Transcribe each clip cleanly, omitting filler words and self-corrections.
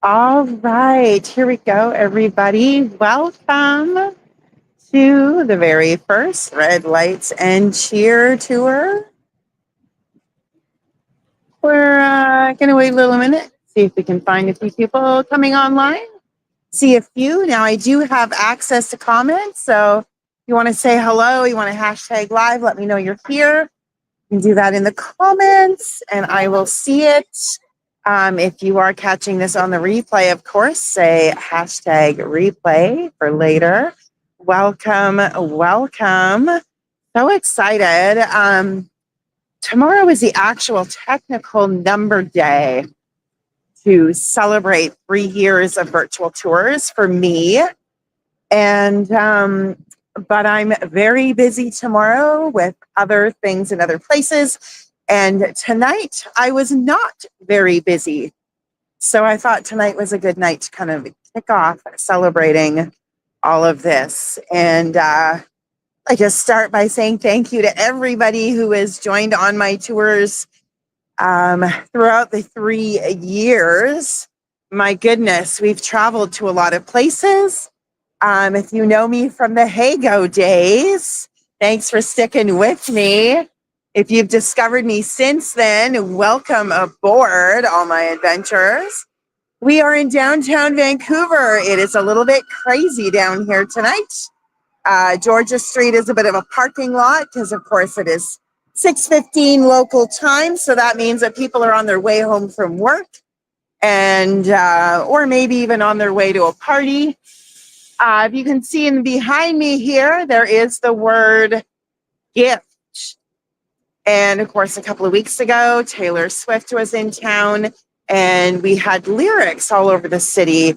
All right, here we go, everybody. Welcome to the very first Red Lights and Cheer tour. We're going to wait a little minute, see if we can find a few people coming online. See a few. Now, I do have access to comments, so if you want to say hello, you want to hashtag live, let me know you're here. You can do that in the comments, and I will see it. If you are catching this on the replay, of course, say hashtag replay for later. Welcome, welcome. So excited. Tomorrow is the actual technical number day to celebrate 3 years of virtual tours for me. And, but I'm very busy tomorrow with other things in other places. And tonight I was not very busy. So I thought tonight was a good night to kind of kick off celebrating all of this. And I just start by saying thank you to everybody who has joined on my tours throughout the 3 years. My goodness, we've traveled to a lot of places. If you know me from the Hyatt days, thanks for sticking with me. If you've discovered me since then, welcome aboard all my adventures. We are in downtown Vancouver. It is a little bit crazy down here tonight. Georgia Street is a bit of a parking lot because, of course, it is 6:15 local time. So that means that people are on their way home from work and or maybe even on their way to a party. If you can see behind me here, there is the word gift. And of course, a couple of weeks ago, Taylor Swift was in town and we had lyrics all over the city.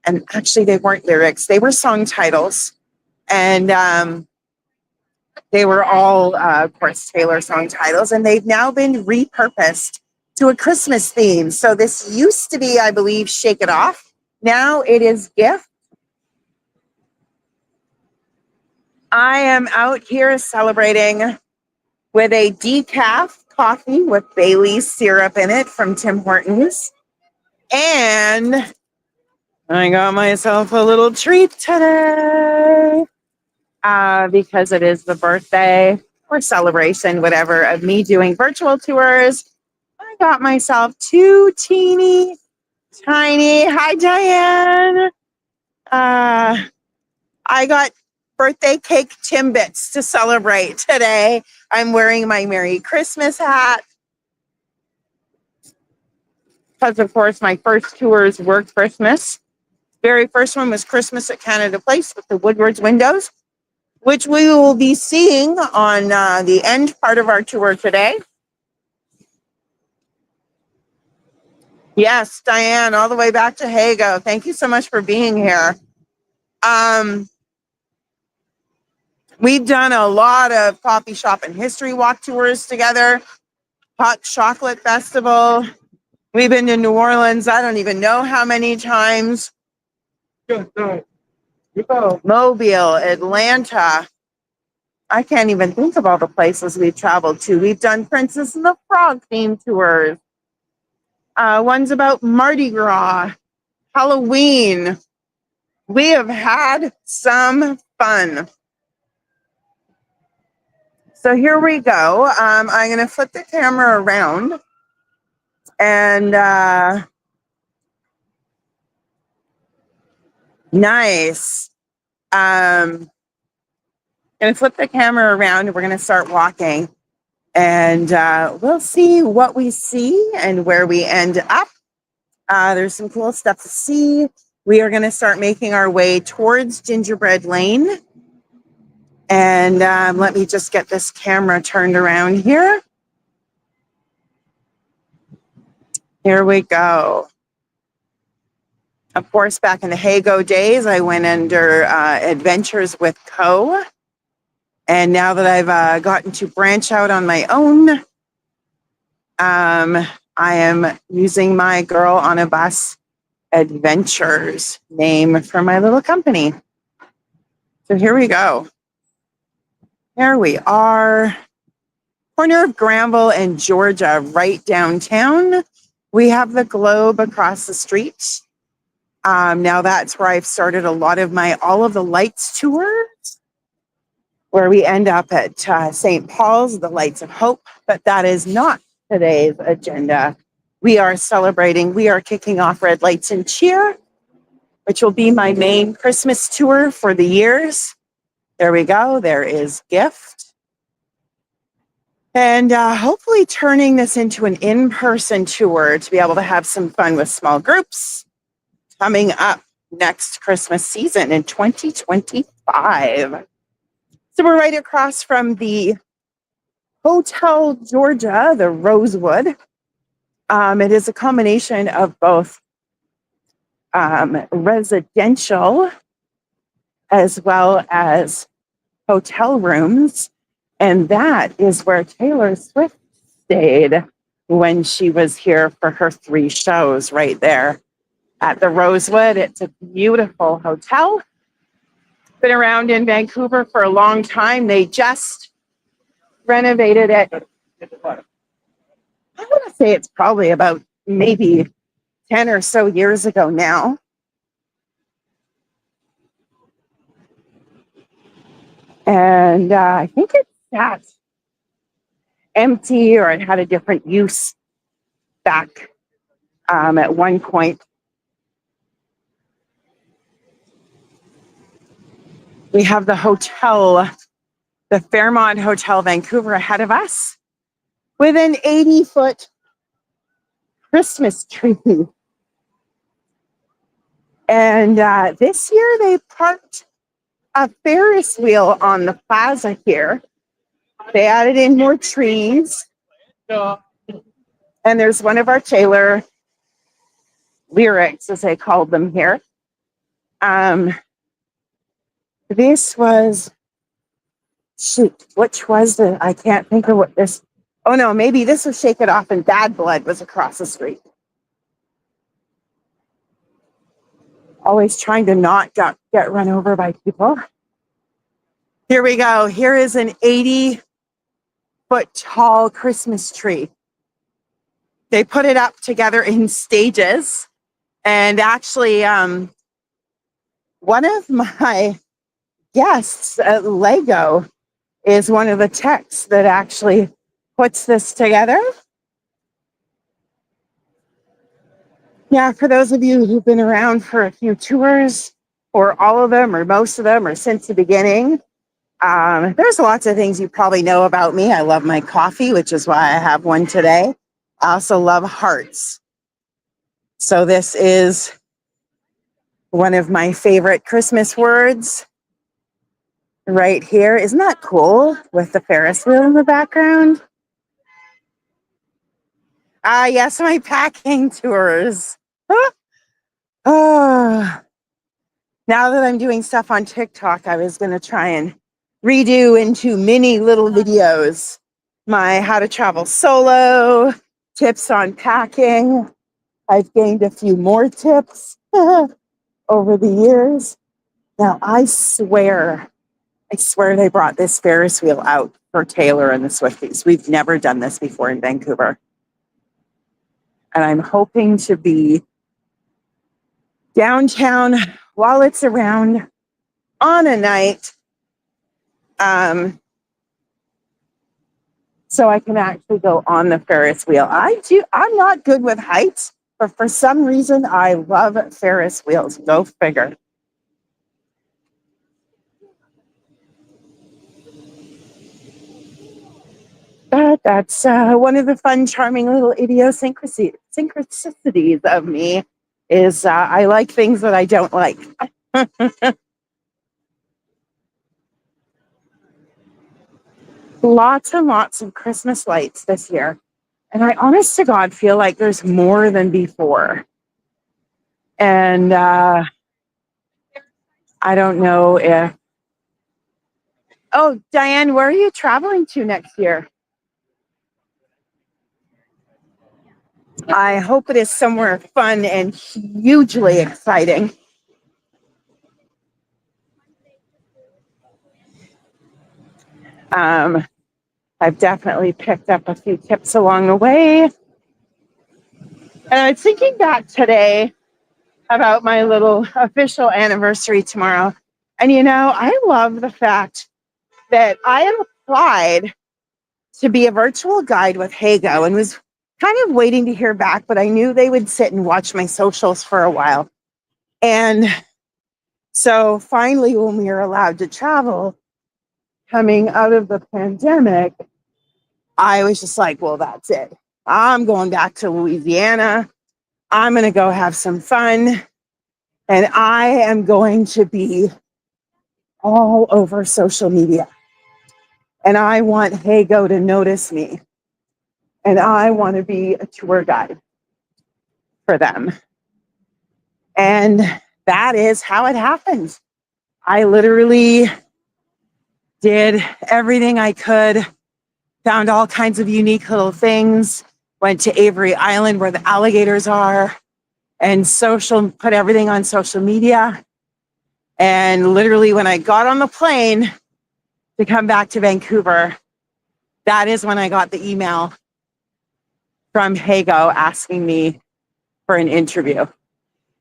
And actually, they weren't lyrics, they were song titles. And they were all, of course, Taylor song titles. And they've now been repurposed to a Christmas theme. So this used to be, I believe, Shake It Off. Now it is Gift. I am out here celebrating with a decaf coffee with Bailey's syrup in it from Tim Hortons. And I got myself a little treat today because it is the birthday or celebration, whatever, of me doing virtual tours. I got myself 2 teeny tiny, hi Diane. I got birthday cake Timbits to celebrate today. I'm wearing my Merry Christmas hat because, of course, my first tours were Christmas. Very first one was Christmas at Canada Place with the Woodward's windows, which we will be seeing on the end part of our tour today. Yes, Diane, all the way back to Hago. Thank you so much for being here. We've done a lot of coffee shop and history walk tours together. Hot Chocolate Festival. We've been to New Orleans, I don't even know how many times. Mobile, Atlanta. I can't even think of all the places we've traveled to. We've done Princess and the Frog themed tours. One's about Mardi Gras, Halloween. We have had some fun. So here we go. I'm going to flip the camera around and nice. Going to flip the camera around and we're going to start walking and we'll see what we see and where we end up. There's some cool stuff to see. We are going to start making our way towards Gingerbread Lane. And let me just get this camera turned around here. Here we go. Of course, back in the Hago days, I went under Adventures with Ceaux. And now that I've gotten to branch out on my own, I am using my Girl on a Bus Adventures name for my little company. So here we go. There we are, corner of Granville and Georgia, right downtown. We have the Globe across the street. Now that's where I've started a lot of my All of the Lights tours, where we end up at St. Paul's, the Lights of Hope, but that is not today's agenda. We are kicking off Red Lights and Cheer, which will be my main Christmas tour for the years. There we go. There is Gift. And hopefully turning this into an in-person tour to be able to have some fun with small groups coming up next Christmas season in 2025. So we're right across from the Hotel Georgia, the Rosewood. It is a combination of both residential as well as hotel rooms. And that is where Taylor Swift stayed when she was here for her 3 shows, right there at the Rosewood. It's a beautiful hotel. Been around in Vancouver for a long time. They just renovated it. I want to say it's probably about maybe 10 or so years ago now. And I think it's sat empty, or it had a different use back at one point. We have the hotel, the Fairmont Hotel Vancouver ahead of us with an 80-foot Christmas tree. And this year they parked a Ferris wheel on the plaza here. They added in more trees. And there's one of our Taylor lyrics, as they called them here. This was, which was the, I can't think of what this, oh no, maybe this was Shake It Off and Bad Blood was across the street. Always trying to not get run over by people. Here we go. Here is an 80-foot tall Christmas tree. They put it up together in stages. And actually, one of my guests at Lego is one of the techs that actually puts this together. Yeah, for those of you who've been around for a few tours, or all of them, or most of them, or since the beginning, there's lots of things you probably know about me. I love my coffee, which is why I have one today. I also love hearts. So this is one of my favorite Christmas words right here. Isn't that cool with the Ferris wheel in the background? Yes, my packing tours. Oh, now that I'm doing stuff on TikTok, I was going to try and redo into mini little videos my how to travel solo, tips on packing. I've gained a few more tips over the years. Now, I swear they brought this Ferris wheel out for Taylor and the Swifties. We've never done this before in Vancouver. And I'm hoping to be downtown while it's around on a night, so I can actually go on the Ferris wheel. I'm not good with heights, but for some reason I love Ferris wheels. Go figure. But that's one of the fun, charming little synchronicities of me is I like things that I don't like. Lots and lots of Christmas lights this year. And I honest to God feel like there's more than before. And I don't know if... Oh, Diane, where are you traveling to next year? I hope it is somewhere fun and hugely exciting. I've definitely picked up a few tips along the way. And I was thinking back today about my little official anniversary tomorrow. And I love the fact that I have applied to be a virtual guide with Hago and was kind of waiting to hear back, but I knew they would sit and watch my socials for a while. And so finally, when we were allowed to travel coming out of the pandemic, I was just like, well, that's it. I'm going back to Louisiana. I'm going to go have some fun. And I am going to be all over social media. And I want Hago to notice me. And I want to be a tour guide for them. And that is how it happened. I literally did everything I could, found all kinds of unique little things, went to Avery Island where the alligators are, and put everything on social media. And literally when I got on the plane to come back to Vancouver, that is when I got the email from Hago asking me for an interview.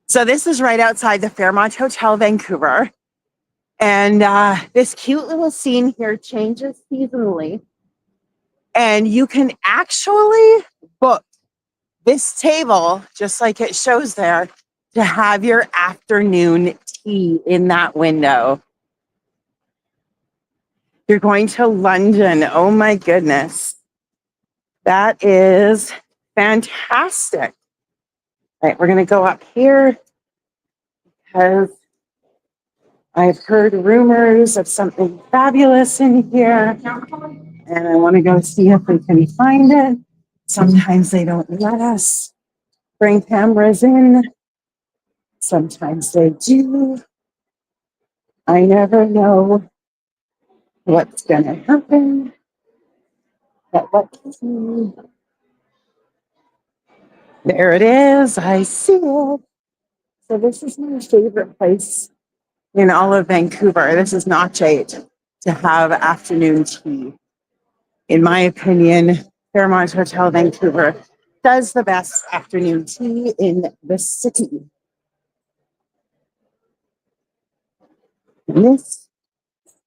So this is right outside the Fairmont Hotel, Vancouver. And this cute little scene here changes seasonally. And you can actually book this table, just like it shows there, to have your afternoon tea in that window. You're going to London. Oh my goodness. That is fantastic. All right, we're going to go up here because I've heard rumors of something fabulous in here. And I want to go see if we can find it. Sometimes they don't let us bring cameras in. Sometimes they do. I never know what's going to happen. But let's see. There it is. I see it. So this is my favorite place in all of Vancouver. This is Notch 8 to have afternoon tea. In my opinion, Fairmont Hotel Vancouver does the best afternoon tea in the city. And this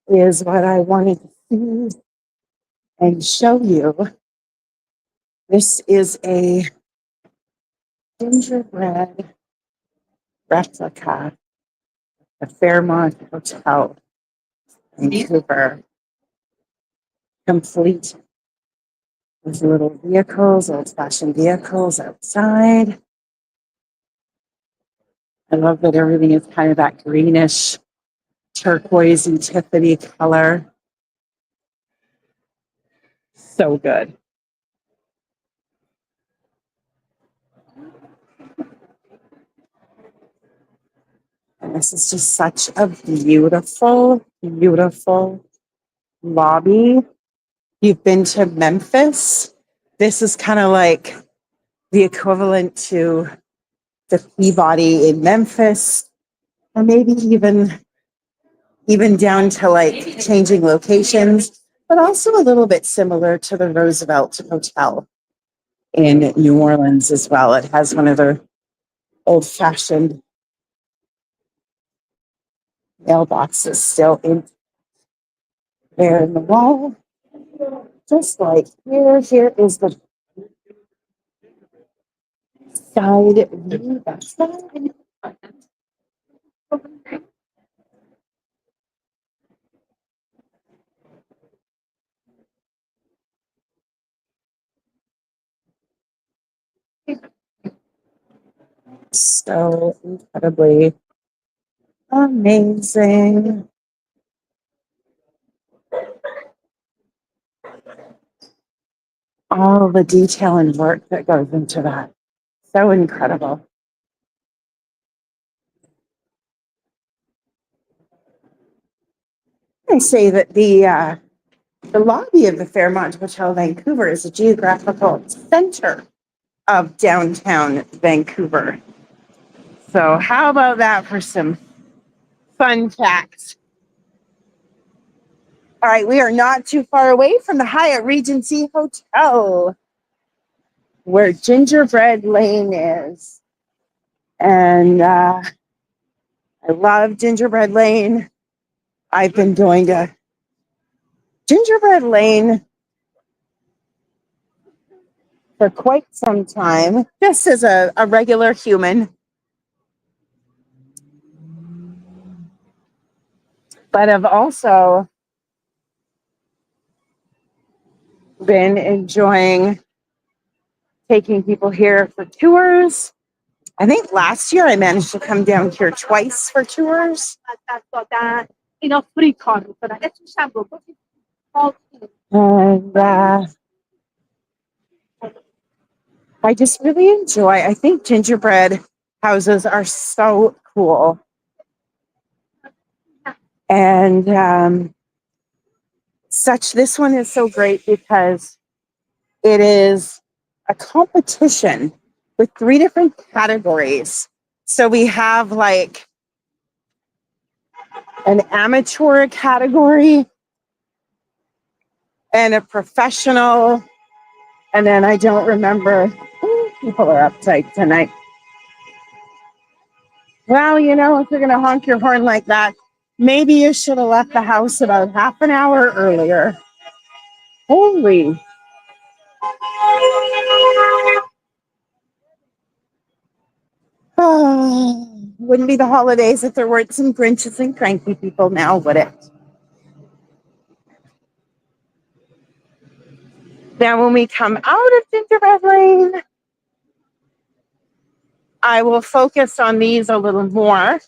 is what I wanted to see and show you. This is a gingerbread replica of Fairmont Hotel Vancouver, complete with little vehicles, old-fashioned vehicles outside. I love that everything is kind of that greenish, turquoise and Tiffany color. So good. And this is just such a beautiful, beautiful lobby. You've been to Memphis. This is kind of like the equivalent to the Peabody in Memphis, or maybe even down to like changing locations, but also a little bit similar to the Roosevelt Hotel in New Orleans as well. It has one of the old-fashioned mailboxes still in there in the wall. Just like here. Here is the side view. That's that. So incredibly amazing. All the detail and work that goes into that. So incredible. I say that the lobby of the Fairmont Hotel Vancouver is a geographical center of downtown Vancouver. So how about that for some fun facts? All right, we are not too far away from the Hyatt Regency Hotel, where Gingerbread Lane is. And I love Gingerbread Lane. I've been going to Gingerbread Lane for quite some time, just as a regular human. But I've also been enjoying taking people here for tours. I think last year I managed to come down here twice for tours. And I just really enjoy, I think gingerbread houses are so cool. And this one is so great because it is a competition with 3 different categories. So we have like an amateur category and a professional. And then I don't remember. Ooh, people are uptight tonight. Well, you know, if you're going to honk your horn like that, maybe you should have left the house about half an hour earlier. Holy. Oh, wouldn't be the holidays if there weren't some Grinches and cranky people now, would it? Now, when we come out of Gingerbread Lane, I will focus on these a little more.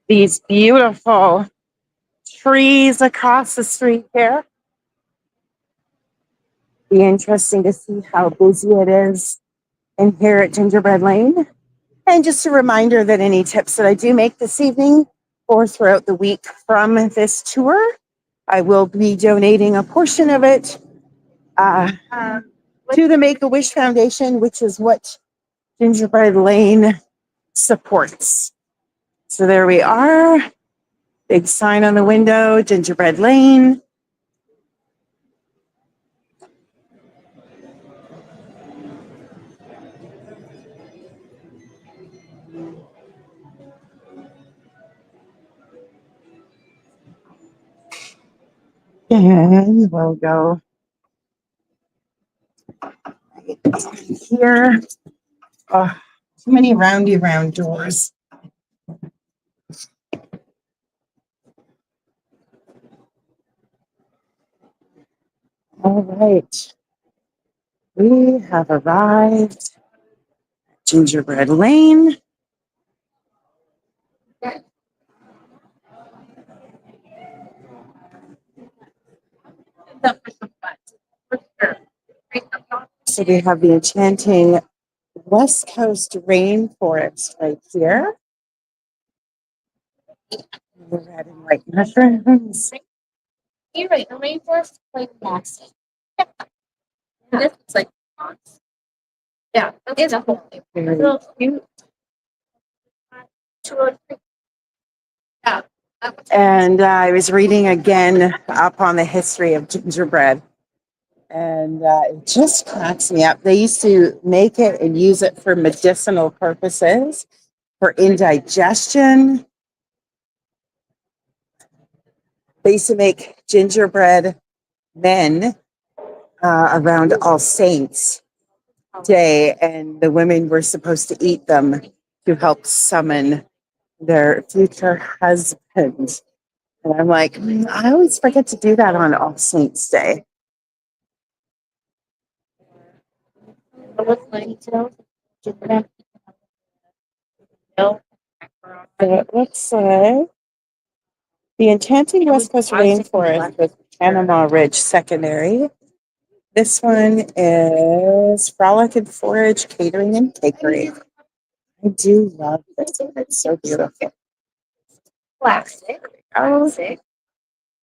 These beautiful trees across the street here. Be interesting to see how busy it is in here at Gingerbread Lane. And just a reminder that any tips that I do make this evening or throughout the week from this tour, I will be donating a portion of it to the Make-A-Wish Foundation, which is what Gingerbread Lane supports. So there we are. Big sign on the window, Gingerbread Lane. And we'll go here. Oh, too many round doors. All right. We have arrived at Gingerbread Lane. So we have the enchanting West Coast rainforest right here. The red and white mushrooms. You're right. The rainforest is like Macy. Yeah. This is like yeah, it's definitely Very cute. Yeah. And I was reading again up on the history of gingerbread. And it just cracks me up. They used to make it and use it for medicinal purposes, for indigestion. They used to make gingerbread men around All Saints Day, and the women were supposed to eat them to help summon their future husbands. And I'm like, I always forget to do that on All Saints Day. So it looks like the enchanting West Coast rainforest with Panama Ridge Secondary. This one is Frolic and Forage Catering and Bakery. I do love this one. It's so beautiful. Classic. Classic.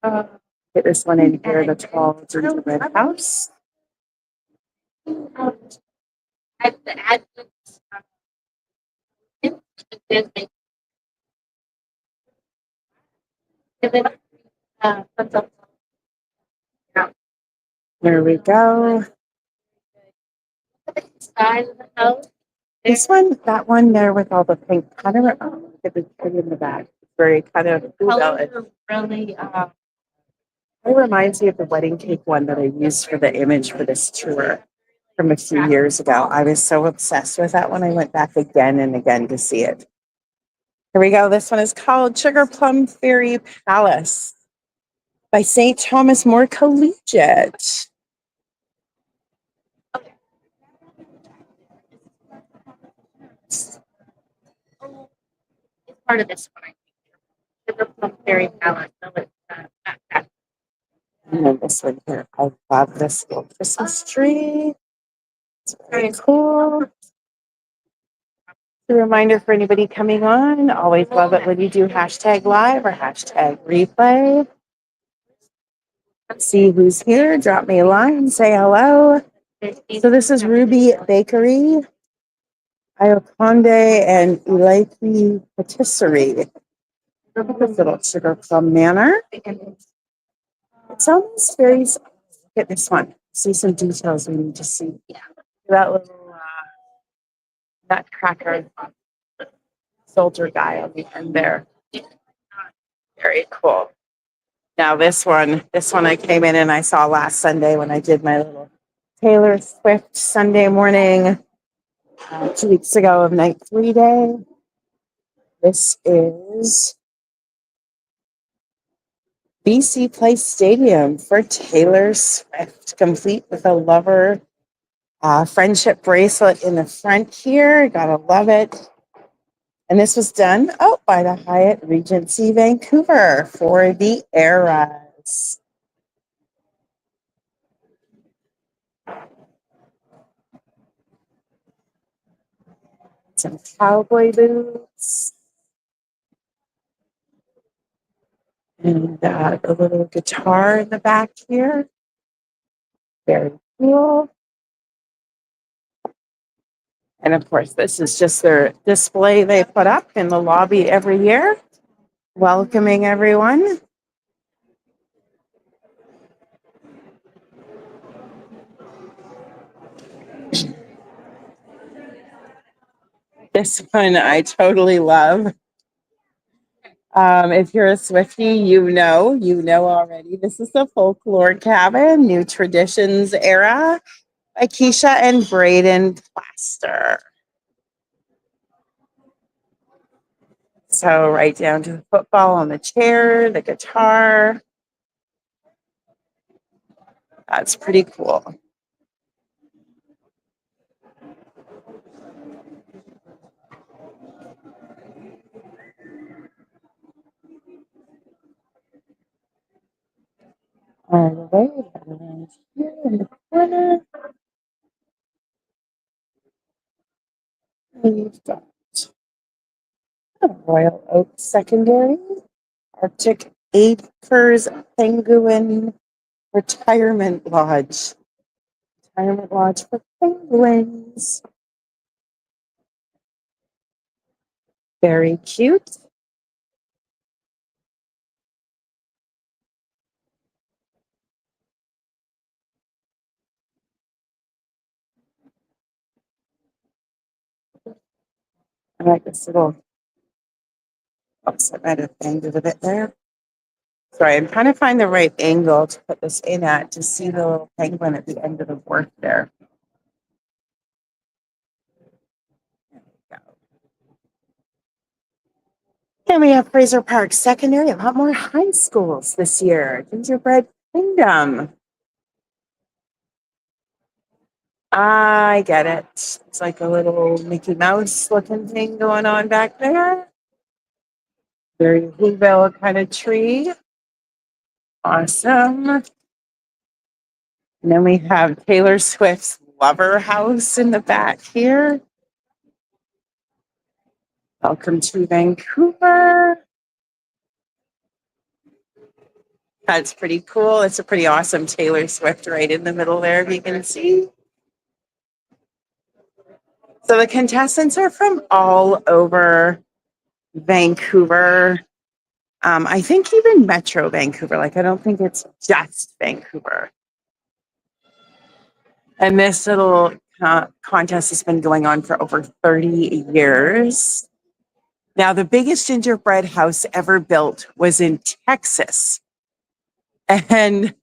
Get this one in here, the tall gingerbread house. At the advent, There we go. side of the house This one, that one there with all the pink kind of, look at the tree in the back. Very kind of cool. Colors are really It reminds me of the wedding cake one that I used for the image for this tour from a few years ago. I was so obsessed with that one. I went back again and again to see it. Here we go. This one is called Sugar Plum Fairy Palace by St. Thomas More Collegiate. it's part of this one. I think. Sugar Plum Fairy Palace. So it's backpack. And then this one here. I love this little Christmas tree. It's very cool. A reminder for anybody coming on, always love it when you do hashtag live or hashtag replay. See who's here, drop me a line, say hello. So this is Ruby Bakery, Ioconde, and Elaki Patisserie. Look at this little sugar plum manor. It's almost very, look at this one. See some details we need to see. That little nutcracker soldier guy on the end there. Very cool. Now this one I came in and I saw last Sunday when I did my little Taylor Swift Sunday morning 2 weeks ago of night 3 day. This is BC Place Stadium for Taylor Swift, complete with a lover friendship bracelet in the front here. Gotta love it. And this was done by the Hyatt Regency Vancouver for the Eras. Some cowboy boots. And a little guitar in the back here. Very cool. And of course, this is just their display they put up in the lobby every year, welcoming everyone. This one I totally love. If you're a Swiftie, you know already. This is the Folklore Cabin, New Traditions Era by Keisha and Braden Plaster. So right down to the football on the chair, the guitar. That's pretty cool. All the way around here in the corner. We've got Royal Oak Secondary, Arctic Acres Penguin Retirement Lodge. Retirement Lodge for penguins. Very cute. I like this little, oops, I might have banged it a bit there. Sorry, I'm trying to find the right angle to put this in at to see the little penguin at the end of the work there. There we go. And we have Fraser Park Secondary, a lot more high schools this year. Gingerbread Kingdom. I get it. It's like a little Mickey Mouse looking thing going on back there. Very Whoville kind of tree. Awesome. And then we have Taylor Swift's Lover House in the back here. Welcome to Vancouver. That's pretty cool. It's a pretty awesome Taylor Swift right in the middle there, if you can see. So the contestants are from all over Vancouver. I think even Metro Vancouver. Like, I don't think it's just Vancouver. And this little contest has been going on for over 30 years. Now, the biggest gingerbread house ever built was in Texas. And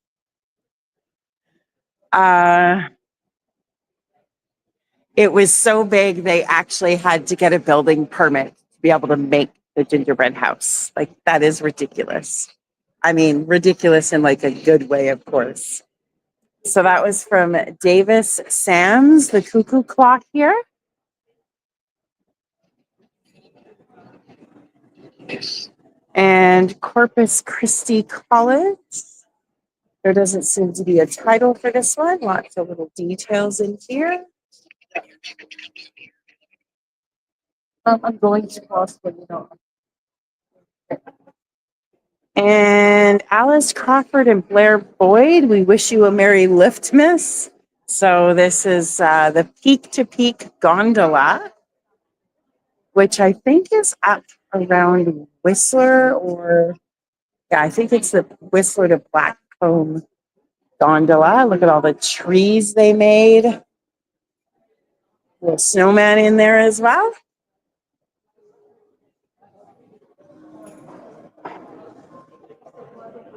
it was so big, they actually had to get a building permit to be able to make the gingerbread house. Like, that is ridiculous. I mean, ridiculous in like a good way, of course. So that was from Davis Sam's, the cuckoo clock here. And Corpus Christi College. There doesn't seem to be a title for this one. Lots of little details in here. I'm going to pause for you know. And Alice Crawford and Blair Boyd, we wish you a Merry Liftmas. So this is the Peak to Peak gondola, which I think is up around Whistler, or yeah, I think it's the Whistler to Blackcomb gondola. Look at all the trees they made. Little snowman in there as well.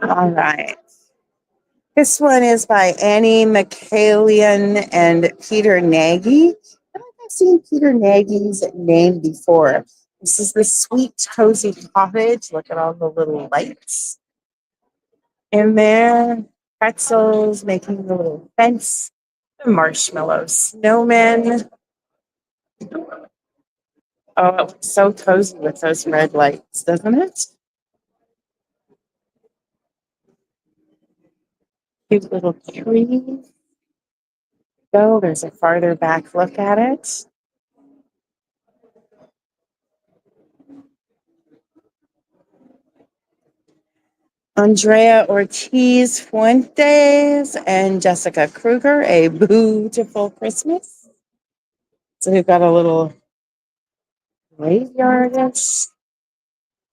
All right. This one is by Annie McCallion and Peter Nagy. I think I've seen Peter Nagy's name before. This is the Sweet Cozy Cottage. Look at all the little lights in there. Pretzels, making the little fence. The marshmallow snowmen. Oh, it looks so cozy with those red lights, doesn't it? Cute little tree. Go, there's a farther back look at it. Andrea Ortiz Fuentes and Jessica Kruger, A Beautiful Christmas. So we've got a little graveyardish,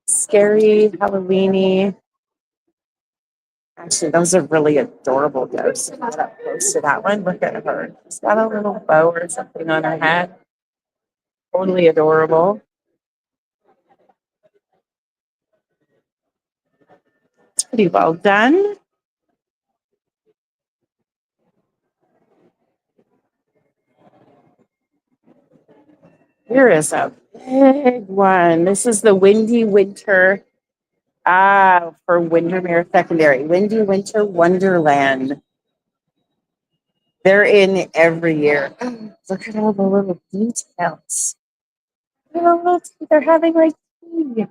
scary, Halloweeny. Actually, those are really adorable ghosts. Get up close to that one. Look at her. She's got a little bow or something on her head. Totally adorable. It's pretty well done. Here is a big one. This is the Windy Winter for Windermere Secondary. Windy Winter Wonderland. They're in every year. Look at all the little details. Look, they're having like tea.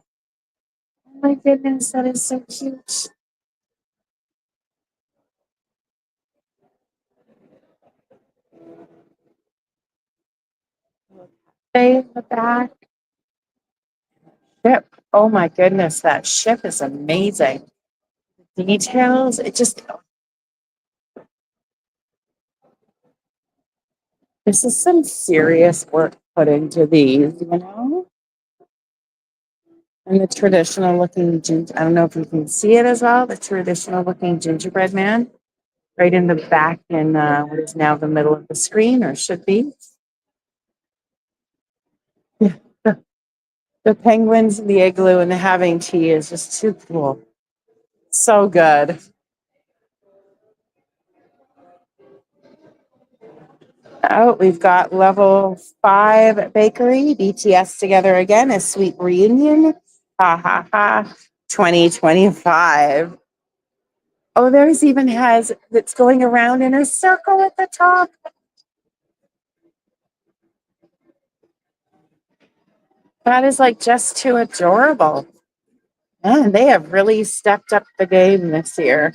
Oh my goodness, that is so cute. They in the back. Ship. Oh my goodness, that ship is amazing. Details. It just, this is some serious work put into these, you know? And the traditional looking, I don't know if you can see it as well, the traditional looking gingerbread man right in the back in what is now the middle of the screen, or should be. Yeah. The penguins and the igloo and the having tea is just too cool. So good. Oh, we've got level 5 bakery, BTS together again, a sweet reunion. Ha ha ha. 2025. Oh, there's even has that's going around in a circle at the top. That is like just too adorable. Man, they have really stepped up the game this year.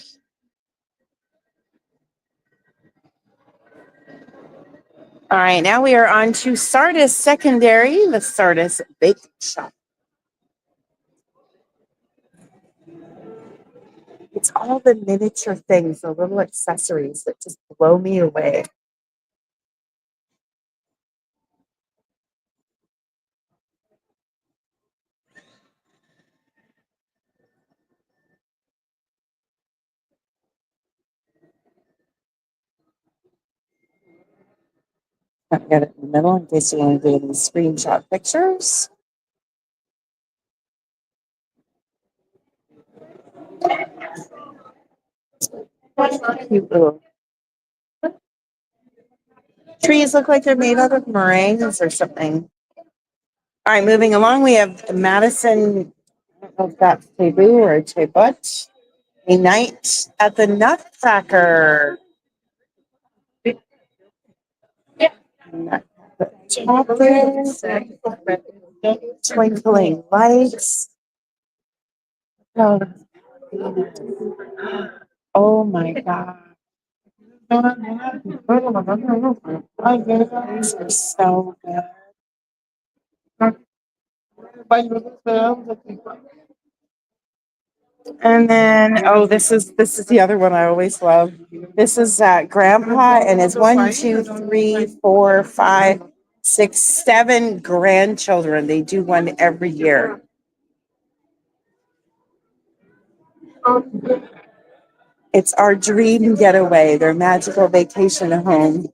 All right, now we are on to Sardis Secondary, the Sardis Bake Shop. It's all the miniature things, the little accessories that just blow me away. I've got it in the middle in case you want to do any screenshot pictures. Cute little trees look like they're made out of meringues or something. All right, moving along, we have Madison. I don't know if that's Cebu or Chebut. A night at the Nutcracker. Twinkling lights. Oh, oh my God. These are so good. And then, oh, this is the other one I always love. This is Grandpa and his 1, 2, 3, 4, 5, 6, 7 grandchildren. They do one every year. It's our dream getaway, their magical vacation home.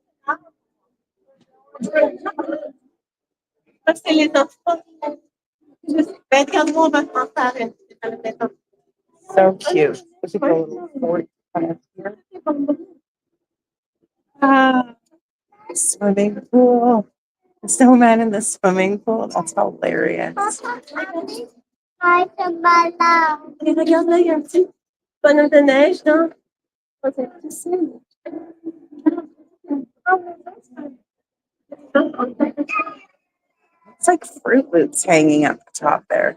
So cute. Look at the little fort here. Swimming pool. The snowman in the swimming pool. That's hilarious. It's like Fruit Loops hanging up the top there.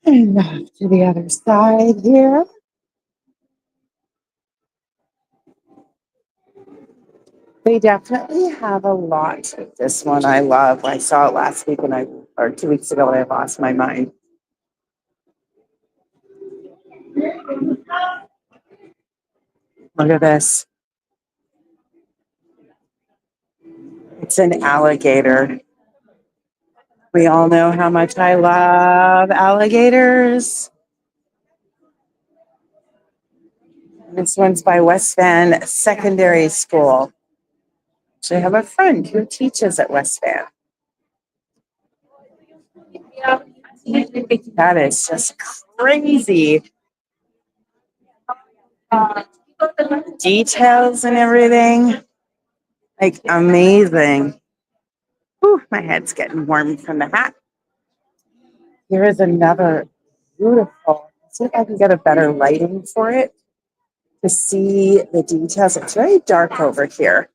And to the other side here. They definitely have a lot of this one I love. I saw it last week or 2 weeks ago when I lost my mind. Look at this. It's an alligator. We all know how much I love alligators. This one's by West Van Secondary School. So I have a friend who teaches at West Van. That is just crazy. Details and everything. Like amazing. Whew, my head's getting warm from the hat. Here is another beautiful. Let's see if I can get a better lighting for it to see the details. It's very dark over here.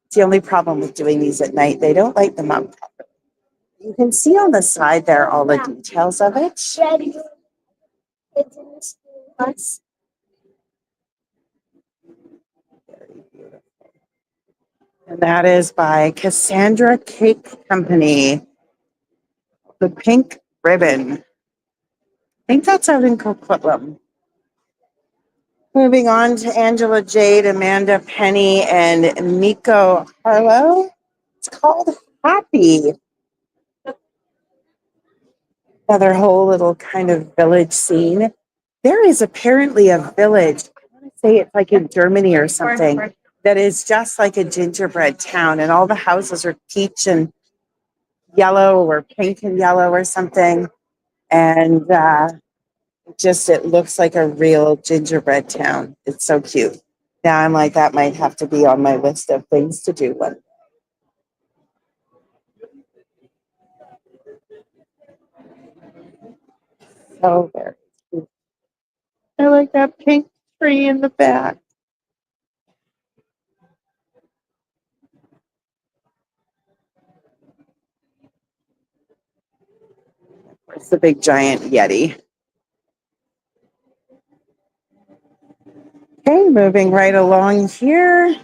It's the only problem with doing these at night. They don't light them up. You can see on the side there all the details of it. And that is by Cassandra Cake Company. The Pink Ribbon. I think that's out in Coquitlam. Moving on to Angela Jade, Amanda Penny, and Miko Harlow. It's called Happy. Another whole little kind of village scene. There is apparently a village, I want to say it's like in Germany or something, that is just like a gingerbread town, and all the houses are peach and yellow or pink and yellow or something. And it looks like a real gingerbread town. It's so cute. Now I'm like, that might have to be on my list of things to do one. So very cute. I like that pink tree in the back. It's the big giant Yeti. Okay, moving right along here.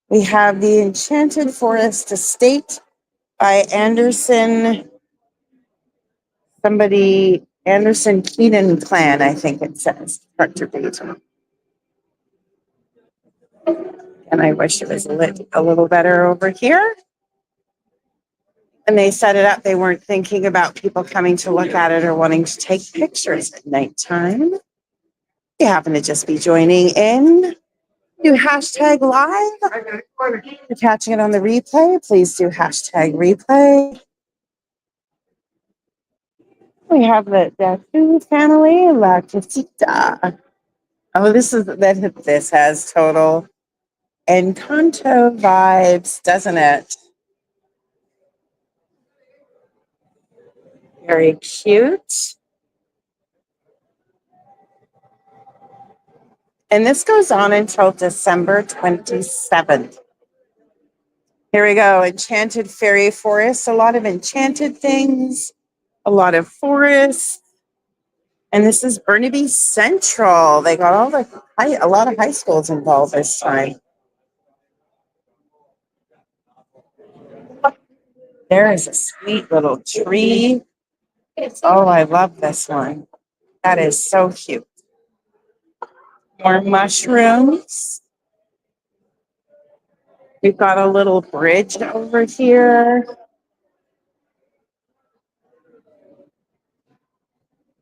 We have the Enchanted Forest Estate by Anderson Keenan Clan, I think it says. Hard to read. And I wish it was lit a little better over here. And they set it up. They weren't thinking about people coming to look at it or wanting to take pictures at nighttime. You happen to just be joining in. Do hashtag live. You're catching it on the replay. Please do hashtag replay. We have the Dafu family, La Casita. Oh, this has total Encanto vibes, doesn't it? Very cute. And this goes on until December 27th. Here we go. Enchanted Fairy Forest. A lot of enchanted things, a lot of forests. And this is Burnaby Central. They got a lot of high schools involved this time. There is a sweet little tree. Oh, I love this one. That is so cute. More mushrooms. We've got a little bridge over here.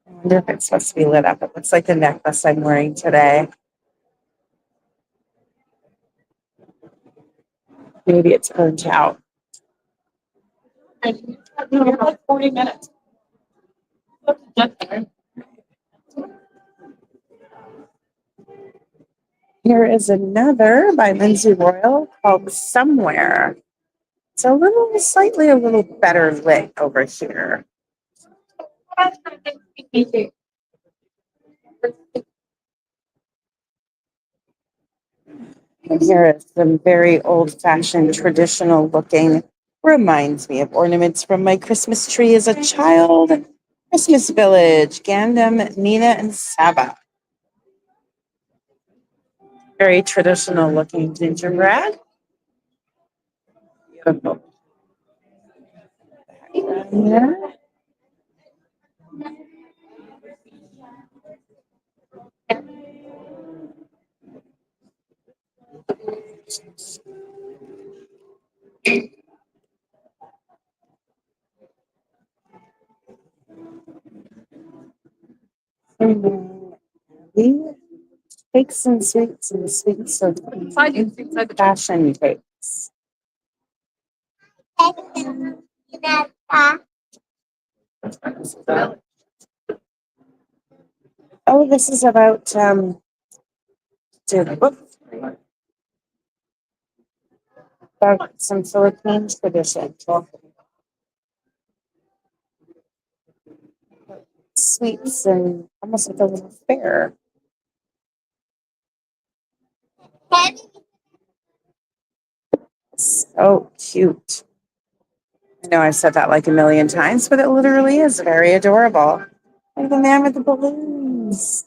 I wonder if it's supposed to be lit up. It looks like the necklace I'm wearing today. Maybe it's burnt out. Like 40 minutes. Here is another by Lindsay Royal called Somewhere. It's slightly a little better lit over here. And here is some very old-fashioned, traditional looking, reminds me of ornaments from my Christmas tree as a child. Christmas Village, Gandam, Nina, and Saba. Very traditional looking gingerbread. Beautiful. Yeah. The cakes and sweets and sweets of fashion cakes. Oh, this is about some Philippine tradition. Sweets and almost like a little fair. So cute. I know I've said that like a million times, but it literally is very adorable. Like the man with the balloons.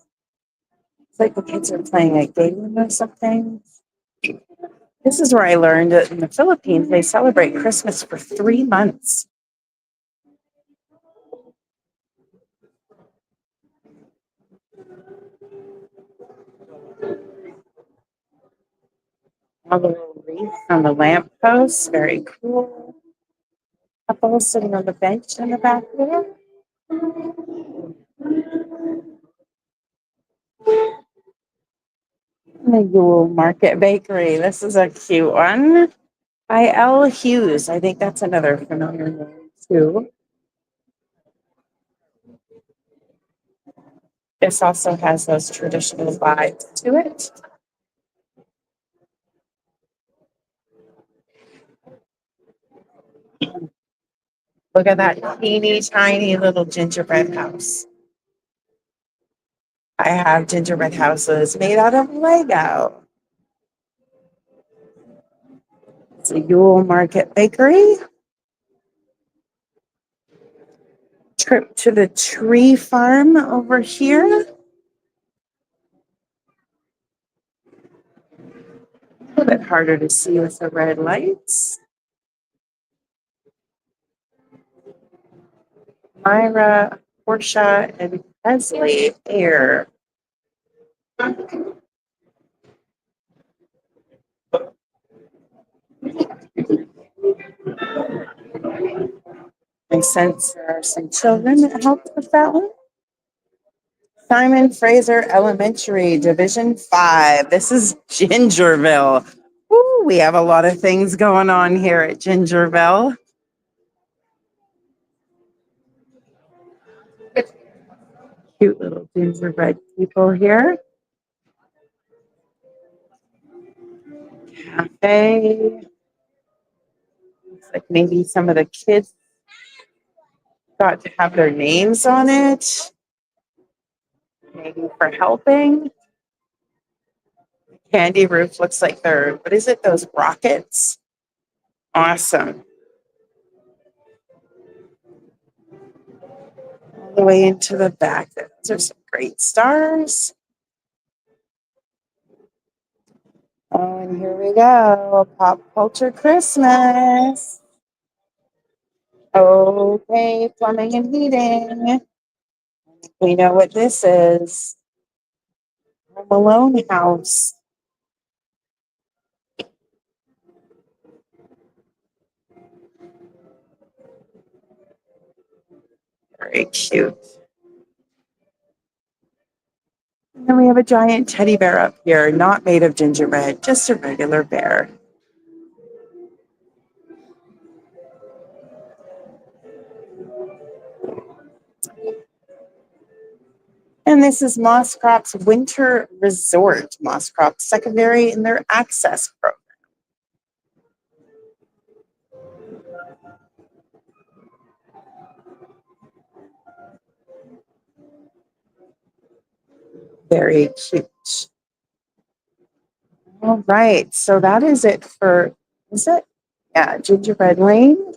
It's like the kids are playing a game or something. This is where I learned that in the Philippines, they celebrate Christmas for 3 months. A little wreath on the lamppost, very cool. Couple sitting on the bench in the back there. The Yule Market Bakery. This is a cute one by L. Hughes. I think that's another familiar name too. This also has those traditional vibes to it. Look at that teeny tiny little gingerbread house. I have gingerbread houses made out of Lego. It's a Yule Market Bakery. Trip to the tree farm over here. A little bit harder to see with the red lights. Myra, Portia, and Leslie Air. I sense there are some children that helped with that one. Simon Fraser Elementary, Division 5. This is Gingerville. Woo, we have a lot of things going on here at Gingerville. Cute little gingerbread people here. Cafe. Looks like maybe some of the kids got to have their names on it. Maybe for helping. Candy roof looks like they're, what is it, those rockets? Awesome. All the way into the back. Those are some great stars. Oh, and here we go. Pop Culture Christmas. Okay, plumbing and heating. We know what this is. Home Alone house. Very cute. And then we have a giant teddy bear up here, not made of gingerbread, just a regular bear. And this is Moss Crop's Winter Resort, Moss Crop Secondary in their access program. Very cute. All right, so that is it for, is it? Yeah, Gingerbread Lane.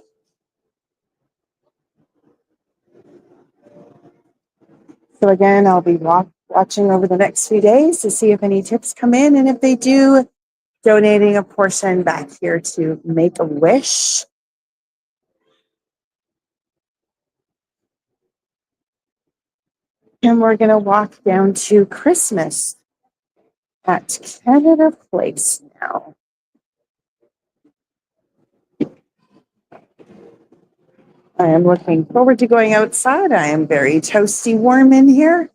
So again, I'll be watching over the next few days to see if any tips come in. And if they do, donating a portion back here to Make-A-Wish. And we're going to walk down to Christmas at Canada Place now. I am looking forward to going outside. I am very toasty warm in here.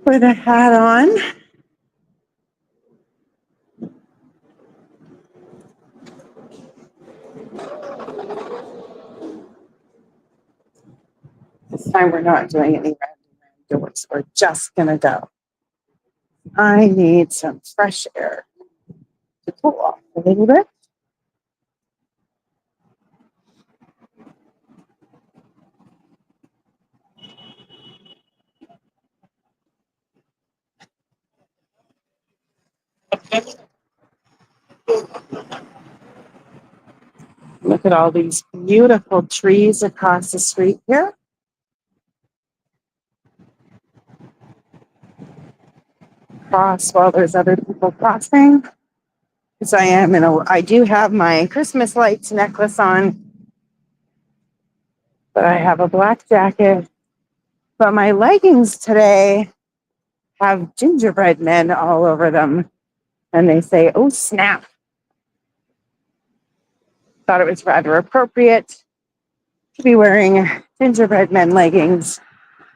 With a hat on. This time we're not doing any random doors. We're just going to go. I need some fresh air to cool off a little bit. Look at all these beautiful trees across the street here. Cross while there's other people crossing. Because I do have my Christmas lights necklace on, but I have a black jacket. But my leggings today have gingerbread men all over them. And they say, oh, snap. Thought it was rather appropriate to be wearing gingerbread men leggings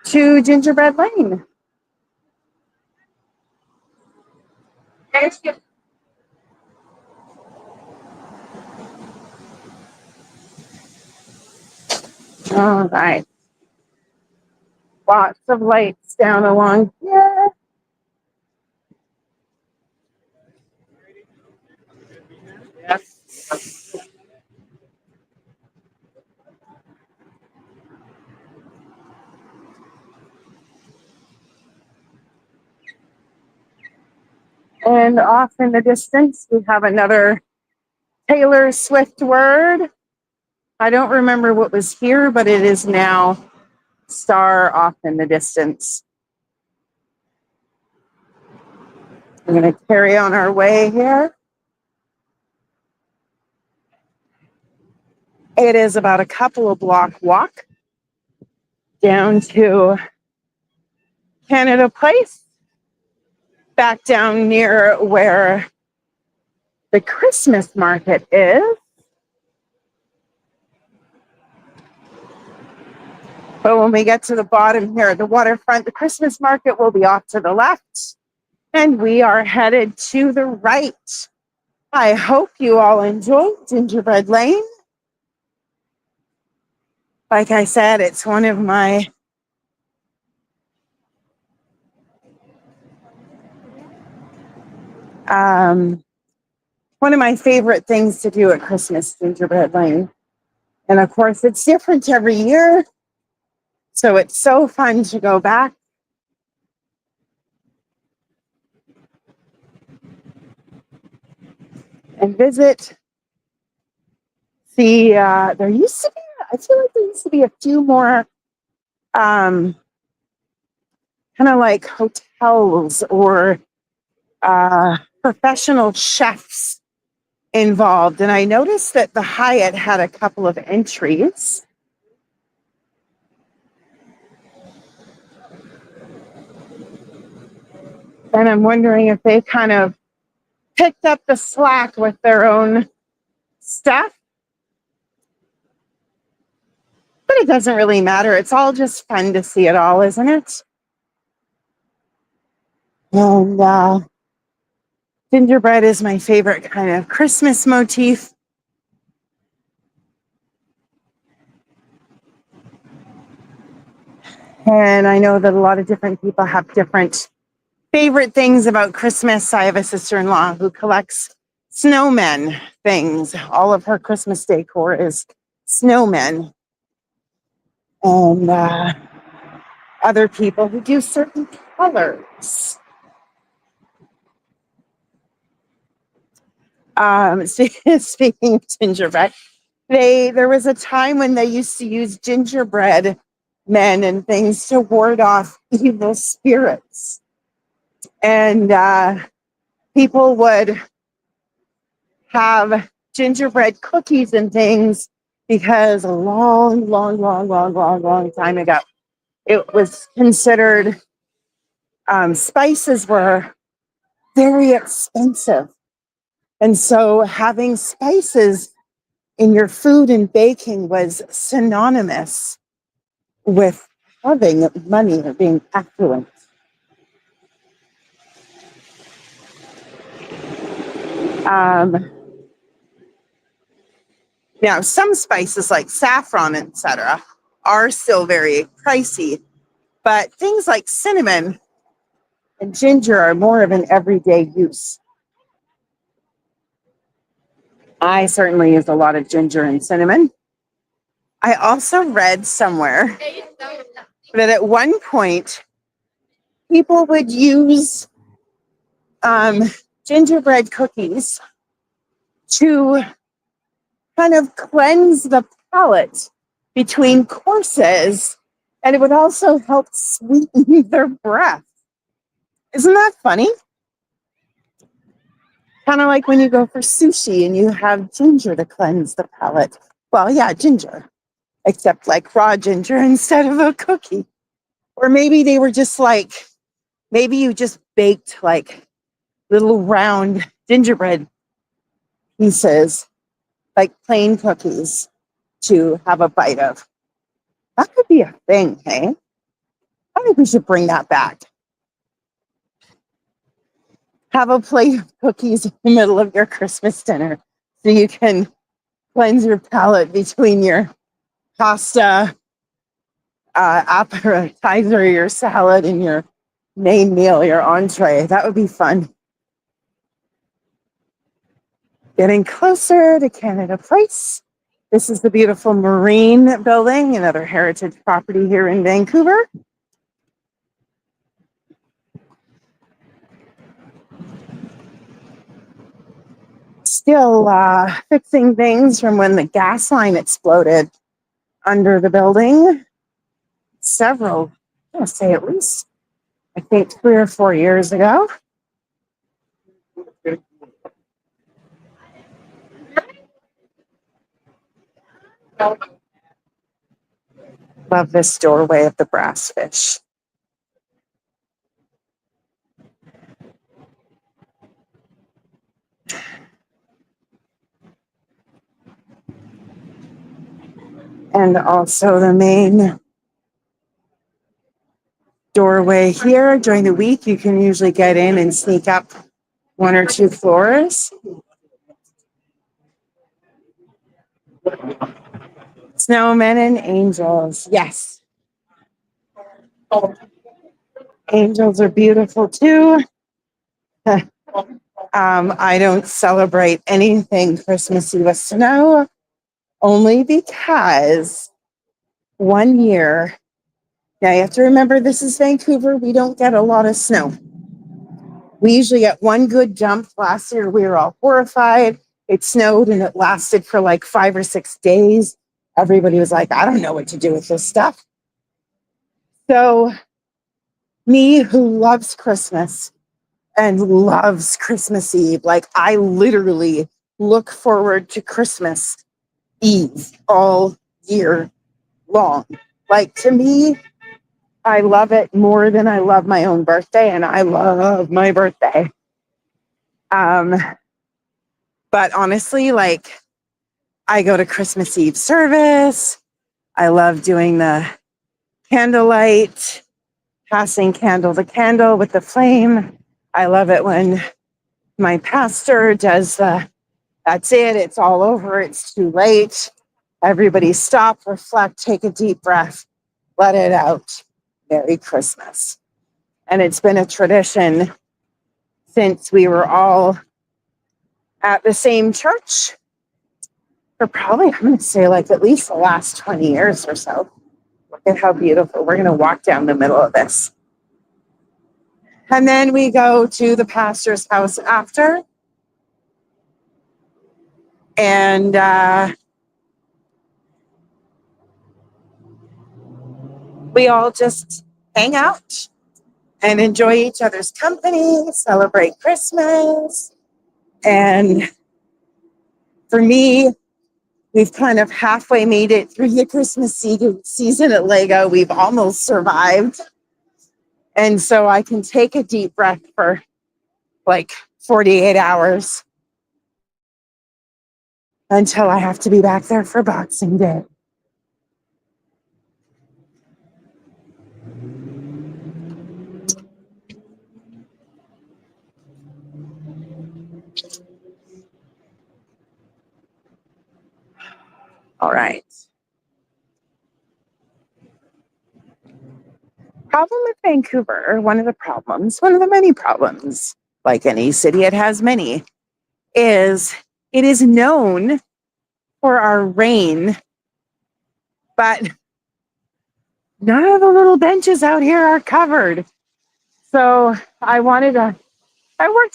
to Gingerbread Lane. All right. Lots of lights down along here. Yes. And off in the distance, we have another Taylor Swift word. I don't remember what was here, but it is now Star off in the distance. We're going to carry on our way here. It is about a couple of block walk down to Canada Place, back down near where the Christmas market is. But when we get to the bottom here at the waterfront, the Christmas market will be off to the left, and we are headed to the right. I hope you all enjoyed Gingerbread Lane. Like I said, it's one of my favorite things to do at Christmas, Gingerbread Lane. And of course, it's different every year. So it's so fun to go back and visit. See, I feel like there used to be a few more kind of like hotels or professional chefs involved. And I noticed that the Hyatt had a couple of entries. And I'm wondering if they kind of picked up the slack with their own stuff. But it doesn't really matter. It's all just fun to see it all, isn't it? And gingerbread is my favorite kind of Christmas motif. And I know that a lot of different people have different favorite things about Christmas. I have a sister-in-law who collects snowmen things. All of her Christmas decor is snowmen. And other people who do certain colors. Speaking of gingerbread, there was a time when they used to use gingerbread men and things to ward off evil spirits. And people would have gingerbread cookies and things because a long time ago, it was considered spices were very expensive. And so having spices in your food and baking was synonymous with having money or being affluent. Now, some spices like saffron, etc., are still very pricey, but things like cinnamon and ginger are more of an everyday use. I certainly use a lot of ginger and cinnamon. I also read somewhere that at one point, people would use gingerbread cookies to kind of cleanse the palate between courses, and it would also help sweeten their breath. Isn't that funny? Kind of like when you go for sushi and you have ginger to cleanse the palate. Well, yeah, ginger, except like raw ginger instead of a cookie. Or maybe they were just like, maybe you just baked like little round gingerbread pieces, like plain cookies, to have a bite of. That could be a thing, hey? I think we should bring that back. Have a plate of cookies in the middle of your Christmas dinner so you can cleanse your palate between your pasta, appetizer, your salad, and your main meal, your entree. That would be fun. Getting closer to Canada Place. This is the beautiful Marine Building, another heritage property here in Vancouver. Still fixing things from when the gas line exploded under the building. Several, I want to say at least, I think 3 or 4 years ago. Love this doorway of the brass fish. And also the main doorway here. During the week, you can usually get in and sneak up 1 or 2 floors. Snowmen and angels. Yes. Angels are beautiful too. I don't celebrate anything Christmassy with snow, only because one year, now you have to remember this is Vancouver, we don't get a lot of snow. We usually get one good dump. Last year we were all horrified. It snowed and it lasted for like 5 or 6 days. Everybody was like, I don't know what to do with this stuff. So me, who loves Christmas and loves Christmas Eve, like I literally look forward to Christmas Eve all year long. Like to me, I love it more than I love my own birthday, and I love my birthday. But honestly, like I go to Christmas Eve service. I love doing the candlelight, passing candle to candle with the flame. I love it when my pastor does that's it, it's all over, it's too late. Everybody stop, reflect, take a deep breath, let it out. Merry Christmas. And it's been a tradition since we were all at the same church for probably, I'm going to say like at least the last 20 years or so. Look at how beautiful. We're going to walk down the middle of this. And then we go to the pastor's house after. And we all just hang out and enjoy each other's company, celebrate Christmas. And for me, we've kind of halfway made it through the Christmas season at Lego. We've almost survived. And so I can take a deep breath for like 48 hours until I have to be back there for Boxing Day. All right. Problem with Vancouver, one of the many problems, like any city, it has many, is it is known for our rain, but none of the little benches out here are covered. So I worked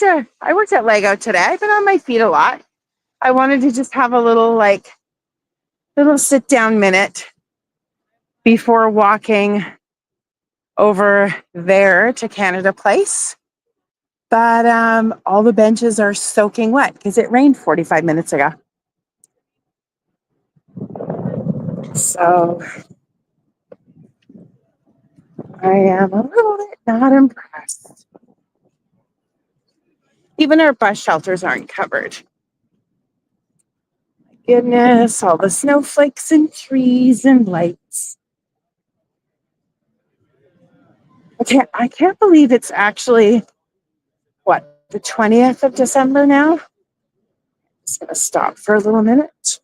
at Lego today. I've been on my feet a lot. I wanted to just have a little sit down minute before walking over there to Canada Place. But all the benches are soaking wet because it rained 45 minutes ago. So I am a little bit not impressed. Even our bus shelters aren't covered. My goodness, all the snowflakes and trees and lights. Okay, I can't believe it's actually, the 20th of December now? Just going to stop for a little minute.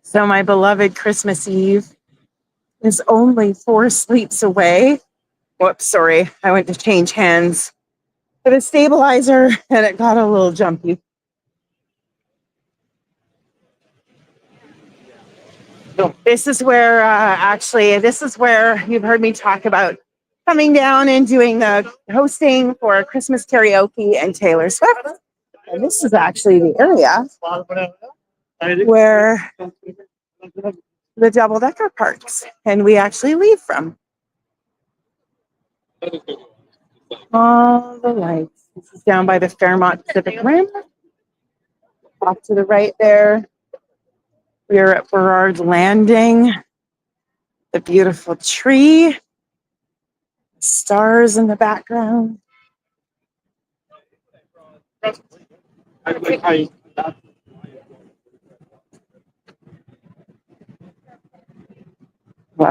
So my beloved Christmas Eve is only 4 sleeps away. Whoops, sorry. I went to change hands for the stabilizer and it got a little jumpy. This is where you've heard me talk about coming down and doing the hosting for Christmas karaoke and Taylor Swift. And this is actually the area where the double-decker parks and we actually leave from. All the lights. This is down by the Fairmont Civic Rim. Off to the right there, we are at Burrard Landing. The beautiful tree, stars in the background.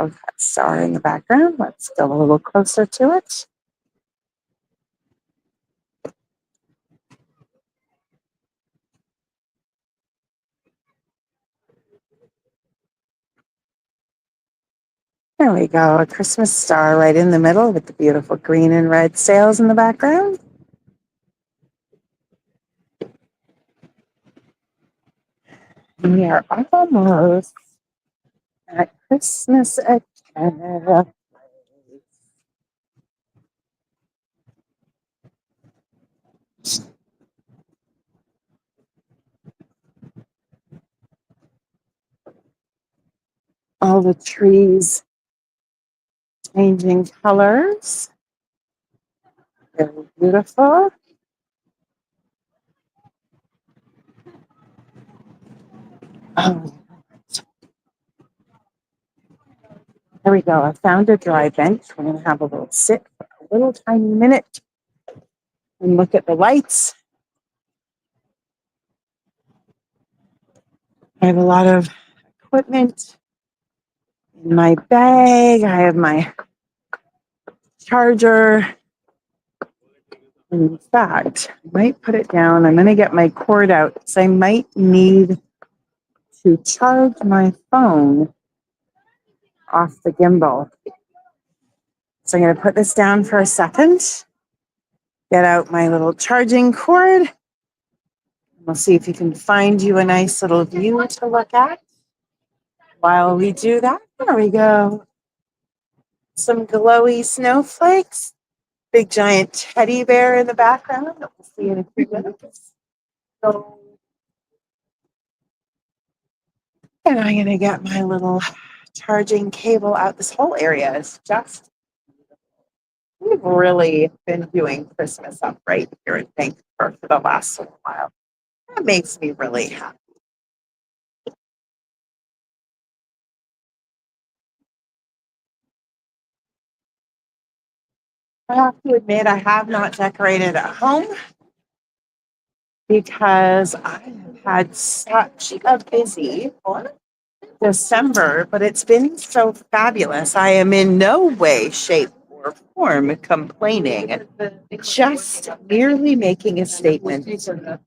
love that star in the background. Let's go a little closer to it. There we go, a Christmas star right in the middle with the beautiful green and red sails in the background. We are almost at Christmas at Canada. All the trees changing colors. Very beautiful. Oh, there we go. I found a dry bench. We're going to have a little sit for a little tiny minute and look at the lights. I have a lot of equipment in my bag. I have my charger. In fact, I might put it down. I'm going to get my cord out because I might need to charge my phone off the gimbal. So I'm going to put this down for a second, get out my little charging cord. We'll see if you can find you a nice little view to look at while we do that. There we go. Some glowy snowflakes. Big giant teddy bear in the background that we'll see in a few minutes. So, and I'm going to get my little charging cable out. This whole area is just, we've really been doing Christmas up right here in Vancouver for the last little while. That makes me really happy. I have to admit, I have not decorated at home because I have had such a busy December, but it's been so fabulous. I am in no way, shape, or form complaining, just merely making a statement that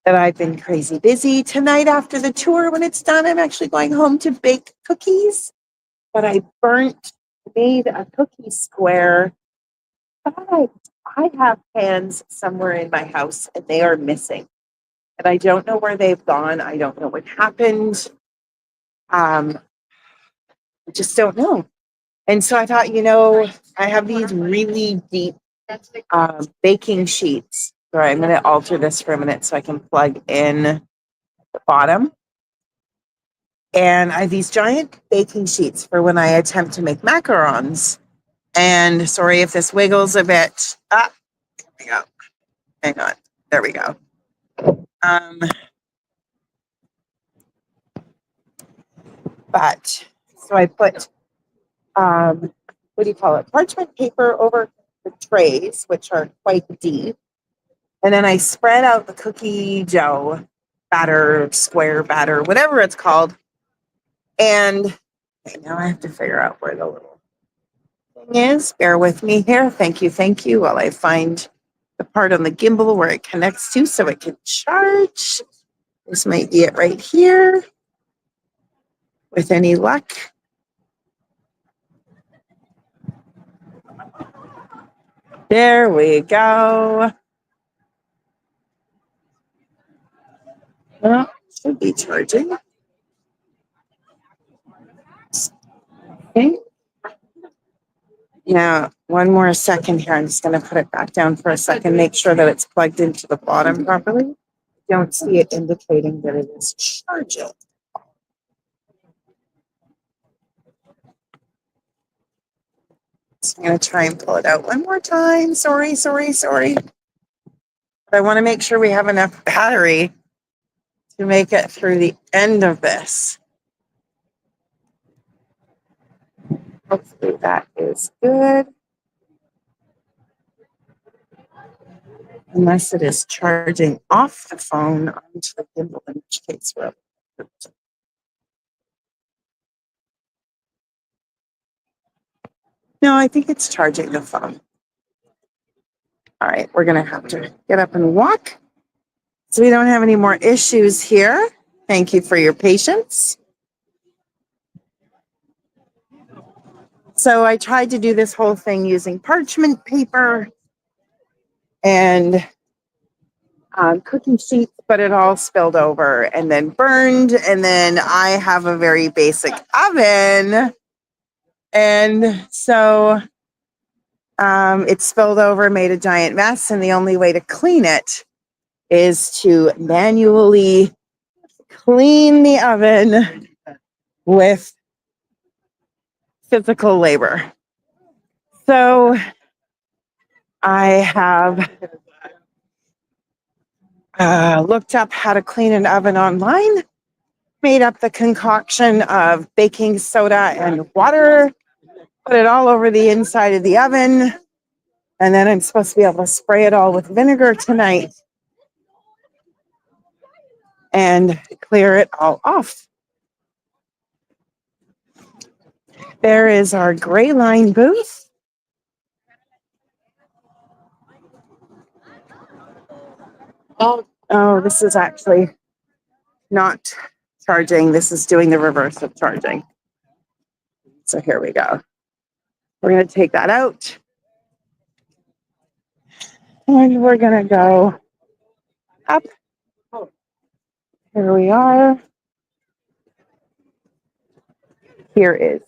I've been crazy busy. Tonight after the tour, when it's done, I'm actually going home to bake cookies, but I made a cookie square. But I have pans somewhere in my house and they are missing. And I don't know where they've gone. I don't know what happened. I just don't know. And so I thought, I have these really deep baking sheets. Sorry, I'm going to alter this for a minute so I can plug in the bottom. And I have these giant baking sheets for when I attempt to make macarons. And sorry if this wiggles a bit. There we go. Hang on. There we go. But so I put what do you call it? Parchment paper over the trays, which are quite deep. And then I spread out the cookie dough batter, square batter, whatever it's called. And okay, now I have to figure out where the little thing is. Bear with me here. Thank you. While I find the part on the gimbal where it connects to so it can charge. This might be it right here. With any luck. There we go. Well, should be charging. Okay. Now, one more second here. I'm just going to put it back down for a second, make sure that it's plugged into the bottom properly. Don't see it indicating that it is charging. So I'm going to try and pull it out one more time. Sorry. But I want to make sure we have enough battery to make it through the end of this. Hopefully that is good. Unless it is charging off the phone onto the gimbal, in which case we're No, I think it's charging the phone. All right, we're going to have to get up and walk. So we don't have any more issues here. Thank you for your patience. So I tried to do this whole thing using parchment paper and cookie sheets, but it all spilled over and then burned. And then I have a very basic oven. And so it spilled over, made a giant mess. And the only way to clean it is to manually clean the oven with physical labor. So I have looked up how to clean an oven online, made up the concoction of baking soda and water, put it all over the inside of the oven, and then I'm supposed to be able to spray it all with vinegar tonight and clear it all off. There is our gray line booth. Oh, this is actually not charging. This is doing the reverse of charging. So here we go. We're going to take that out. And we're going to go up. Here we are. Here is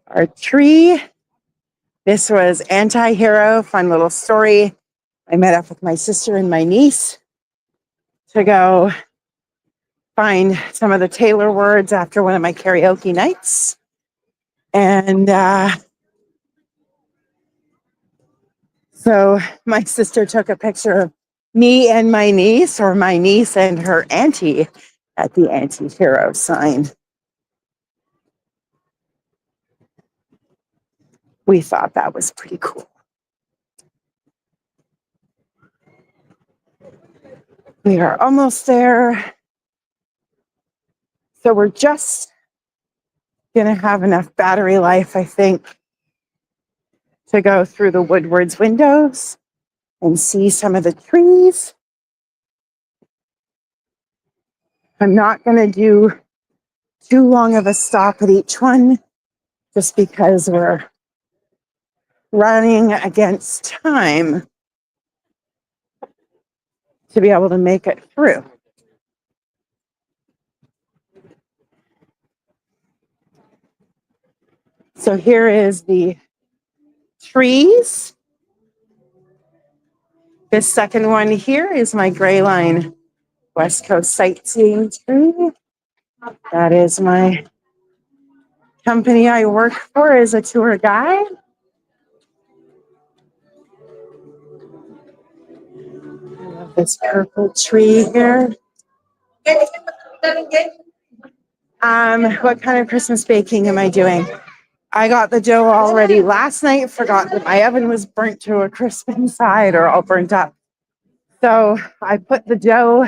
our tree. This was Anti-Hero, fun little story. I met up with my sister and my niece to go find some of the Taylor words after one of my karaoke nights. And so my sister took a picture of me and my niece, or my niece and her auntie, at the Anti-Hero sign. We thought that was pretty cool. We are almost there. So we're just going to have enough battery life, I think, to go through the Woodward's windows and see some of the trees. I'm not going to do too long of a stop at each one, just because we're running against time to be able to make it through. So here is the trees. This second one here is my Gray Line West Coast sightseeing tree. That is my company I work for as a tour guide. I love this purple tree here. What kind of Christmas baking am I doing? I got the dough already last night, forgot that my oven was burnt to a crisp inside, or all burnt up. So I put the dough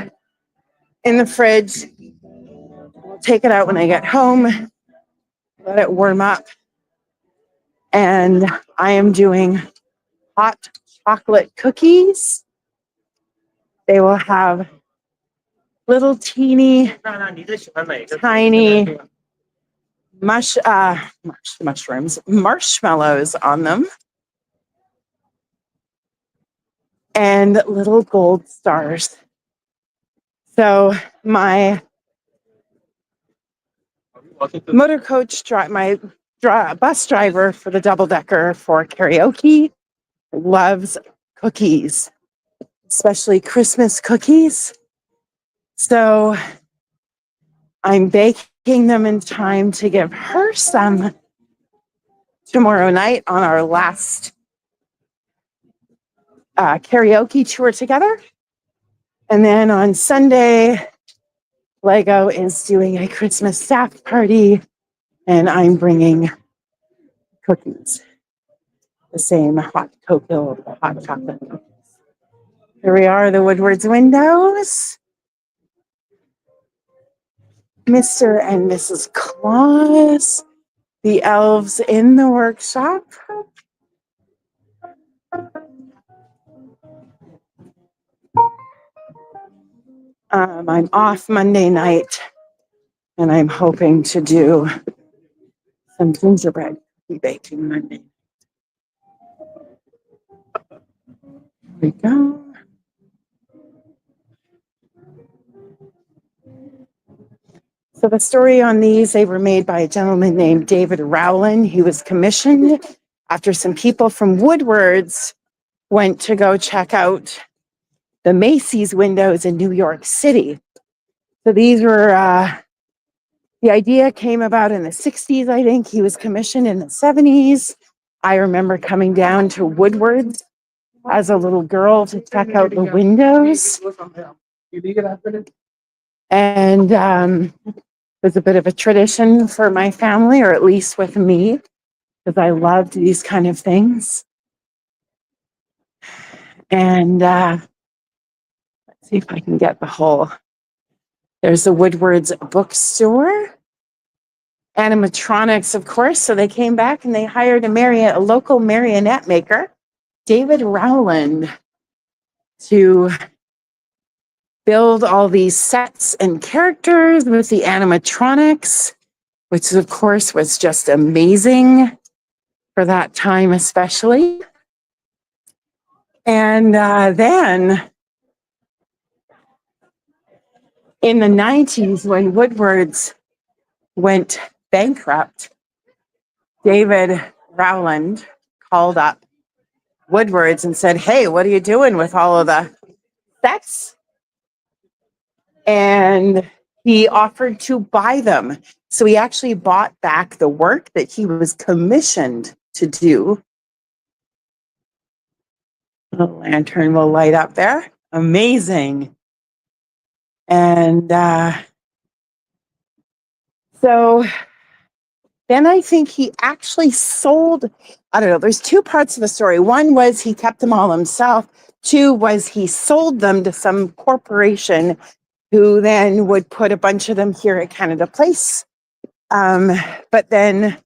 in the fridge. I'll take it out when I get home, let it warm up. And I am doing hot chocolate cookies. They will have little teeny, tiny marshmallows on them, and little gold stars. So my motor coach, my bus driver for the double decker for karaoke, loves cookies, especially Christmas cookies. So I'm baking them in time to give her some tomorrow night on our last karaoke tour together. And then on Sunday, Lego is doing a Christmas staff party, and I'm bringing cookies, the same hot cocoa, hot chocolate. Here we are, the Woodward's windows. Mr. and Mrs. Claus the elves in the workshop. I'm off Monday night, and I'm hoping to do some gingerbread cookie baking Monday. Here we go. So the story on these, they were made by a gentleman named David Rowland. He was commissioned after some people from Woodward's went to go check out the Macy's windows in New York City. So these were, the idea came about in the 60s, I think. He was commissioned in the 70s. I remember coming down to Woodward's as a little girl to check out the windows. And it was a bit of a tradition for my family, or at least with me, because I loved these kind of things. And let's see if I can get the whole. There's the Woodward's bookstore. Animatronics, of course. So they came back and they hired a local marionette maker, David Rowland, to build all these sets and characters with the animatronics, which of course was just amazing for that time, especially. And then in the 90s, when Woodward's went bankrupt, David Rowland called up Woodward's and said, "Hey, what are you doing with all of the sets?" And he offered to buy them. So he actually bought back the work that he was commissioned to do. The lantern will light up there. Amazing. And so then I think he actually sold, I don't know, there's two parts of the story. One was he kept them all himself. Two was he sold them to some corporation who then would put a bunch of them here at Canada Place. But then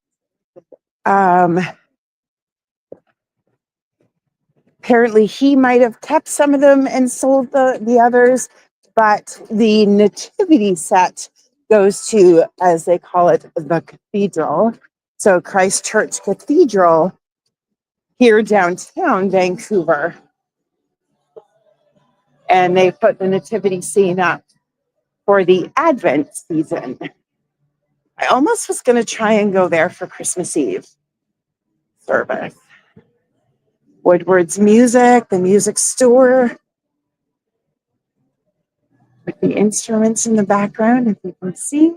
apparently he might have kept some of them and sold the others, but the nativity set goes to, as they call it, the cathedral. So Christ Church Cathedral here downtown Vancouver. And they put the nativity scene up for the Advent season. I almost was going to try and go there for Christmas Eve service. Woodward's music, the music store, with the instruments in the background, if you can see.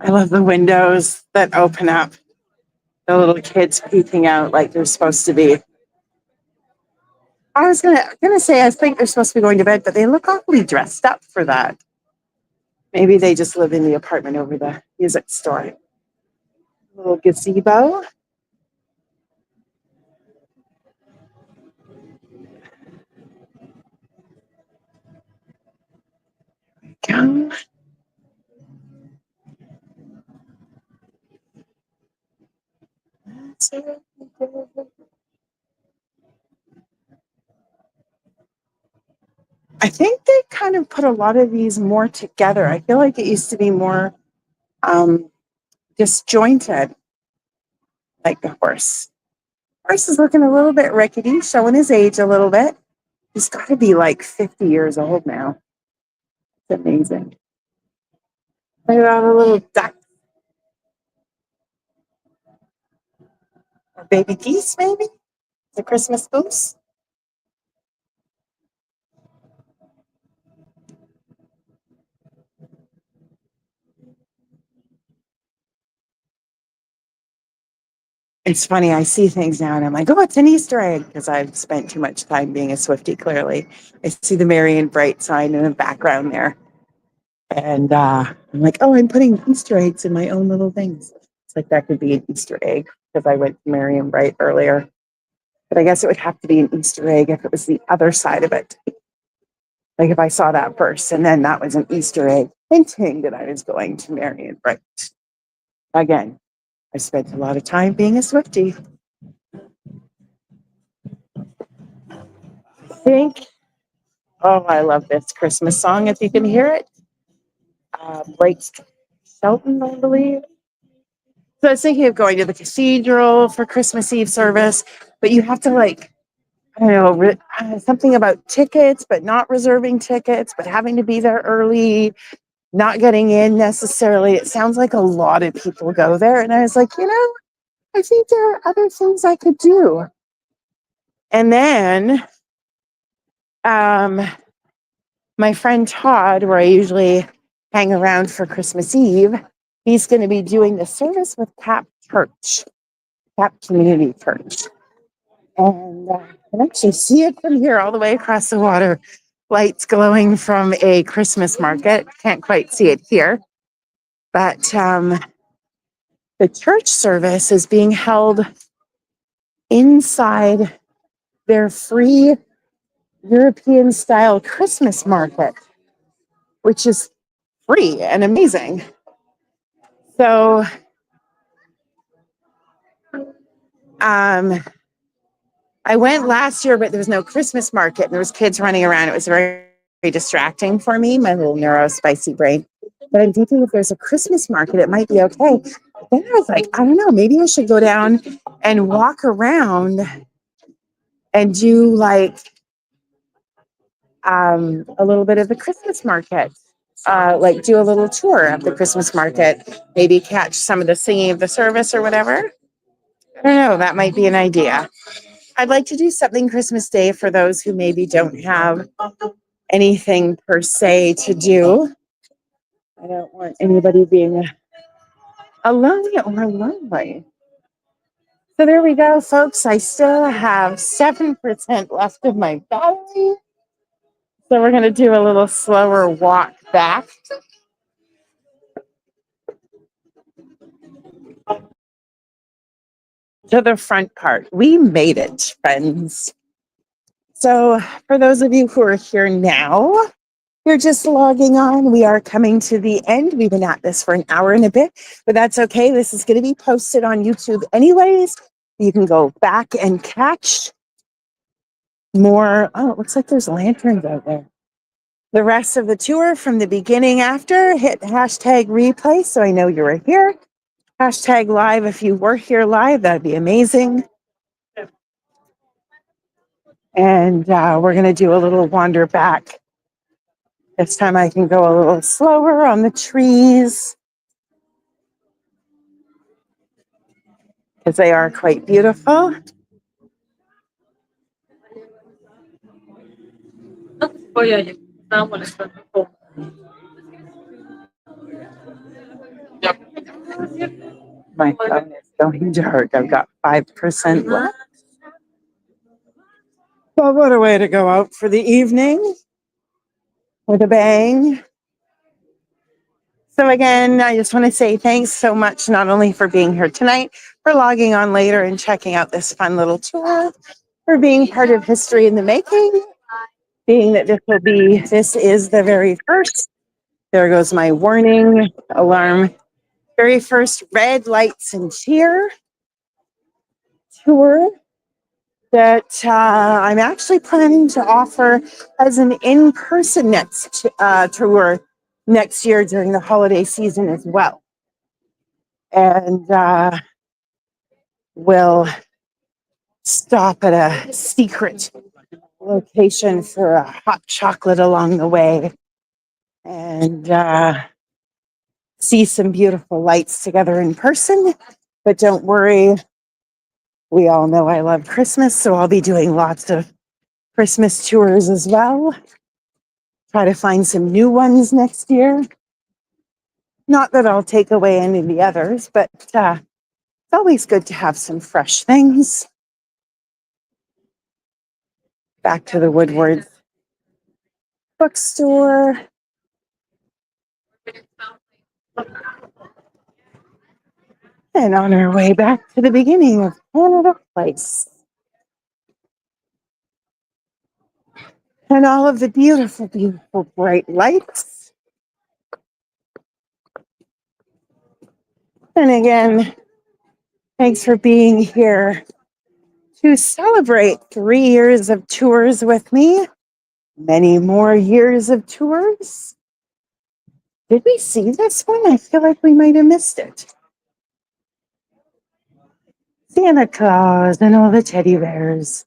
I love the windows that open up, the little kids peeking out like they're supposed to be. I was gonna say I think they're supposed to be going to bed, but they look awfully dressed up for that. Maybe they just live in the apartment over the music store. Little gazebo. Go. I think they kind of put a lot of these more together. I feel like it used to be more disjointed, like the horse. Horse is looking a little bit rickety, showing his age a little bit. He's got to be like 50 years old now. It's amazing. Look at all the little ducks. Or baby geese, maybe? The Christmas goose. It's funny, I see things now and I'm like, oh, it's an Easter egg, because I've spent too much time being a Swiftie, clearly. I see the Merry and Bright sign in the background there. And I'm like, oh, I'm putting Easter eggs in my own little things. It's like that could be an Easter egg, because I went to Merry and Bright earlier. But I guess it would have to be an Easter egg if it was the other side of it. Like if I saw that first and then that was an Easter egg hinting that I was going to Marion Bright. Again, I spent a lot of time being a Swiftie. I think, oh, I love this Christmas song, if you can hear it. Blake Shelton, I believe. So I was thinking of going to the cathedral for Christmas Eve service, but you have to like, I don't know, something about tickets, but not reserving tickets, but having to be there early, not getting in necessarily. It sounds like a lot of people go there. And I was like, I think there are other things I could do. And then my friend Todd, where I usually hang around for Christmas Eve, he's going to be doing the service with Cap Community Church. And I can actually see it from here all the way across the water. Lights glowing from a Christmas market. Can't quite see it here. But the church service is being held inside their free European style Christmas market, which is free and amazing. So I went last year, but there was no Christmas market and there was kids running around. It was very, very distracting for me, my little spicy brain. But I'm thinking if there's a Christmas market, it might be okay. But then I was like, I don't know, maybe I should go down and walk around and do like a little bit of the Christmas market. Like do a little tour of the Christmas market, maybe catch some of the singing of the service or whatever. I don't know, that might be an idea. I'd like to do something Christmas Day for those who maybe don't have anything per se to do. I don't want anybody being alone or lonely. So there we go, folks. I still have 7% left of my battery. So we're going to do a little slower walk back. To the front part. We made it, friends. So for those of you who are here now, you're just logging on. We are coming to the end. We've been at this for an hour and a bit, but that's okay. This is going to be posted on YouTube anyways. You can go back and catch more. Oh, it looks like there's lanterns out there. The rest of the tour from the beginning after. Hit hashtag replay so I know you were here. Hashtag live if you were here live. That'd be amazing. And we're going to do a little wander back. This time I can go a little slower on the trees because they are quite beautiful. My phone is going dark. I've got 5% left. But what a way to go out for the evening with a bang. So again, I just want to say thanks so much, not only for being here tonight, for logging on later and checking out this fun little tour, for being part of history in the making, being that this is the very first, there goes my warning alarm, very first red lights and cheer tour that I'm actually planning to offer as an in-person next tour next year during the holiday season as well. And we'll stop at a secret location for a hot chocolate along the way and see some beautiful lights together in person. But don't worry, we all know I love Christmas, so I'll be doing lots of Christmas tours as well. Try to find some new ones next year. Not that I'll take away any of the others, but it's always good to have some fresh things. Back to the Woodward bookstore. And on our way back to the beginning of Canada Place. and all of the beautiful, beautiful bright lights. And again, thanks for being here to celebrate 3 years of tours with me, many more years of tours. Did we see this one? I feel like we might have missed it. Santa Claus and all the teddy bears.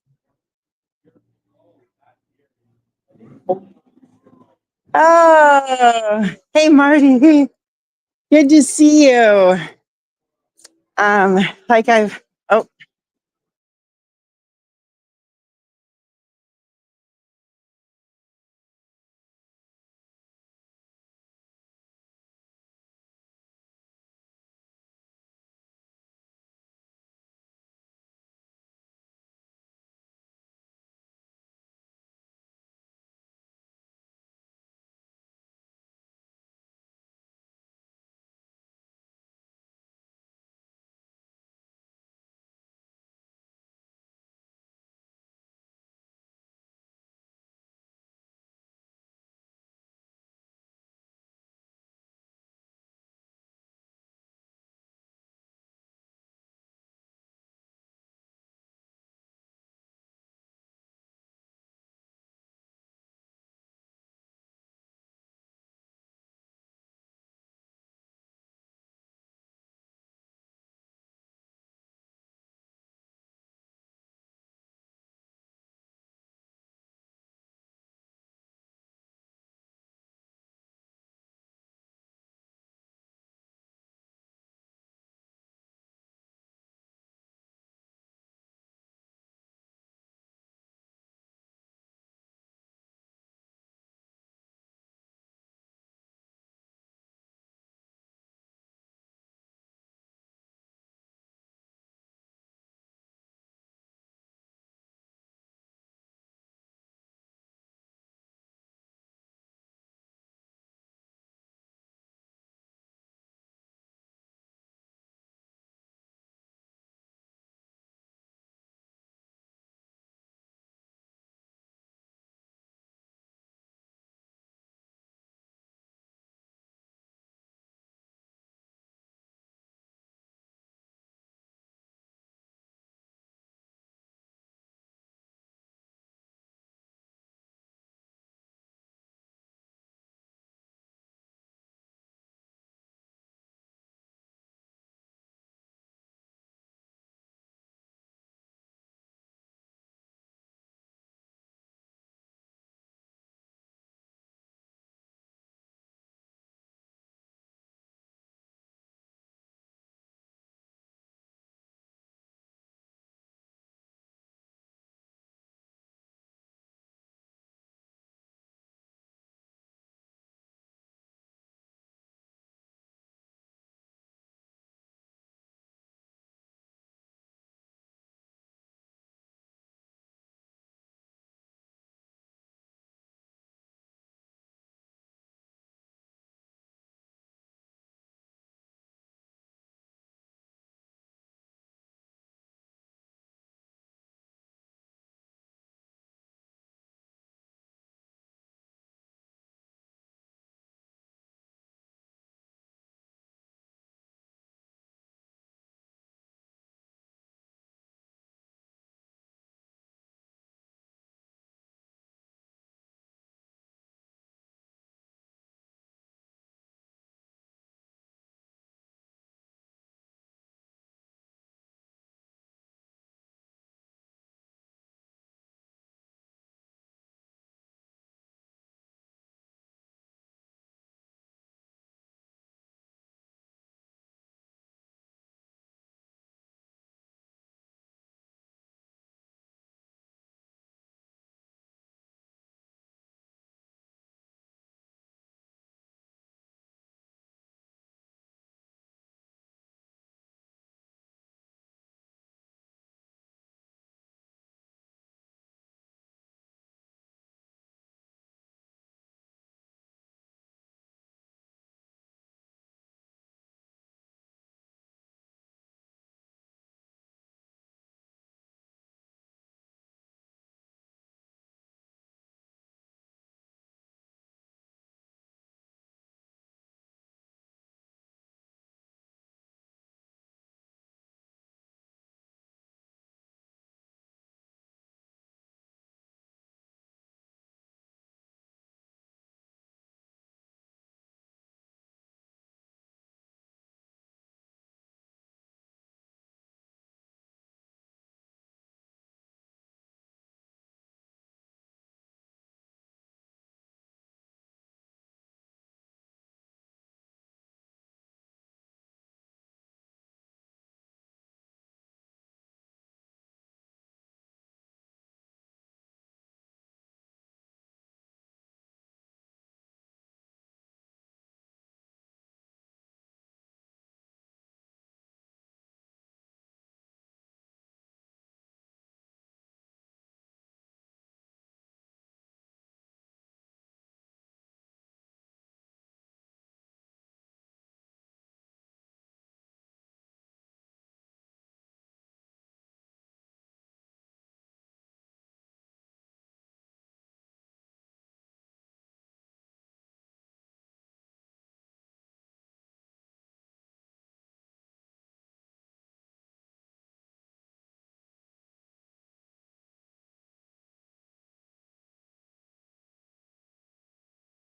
Oh, hey Marty, good to see you. Like I've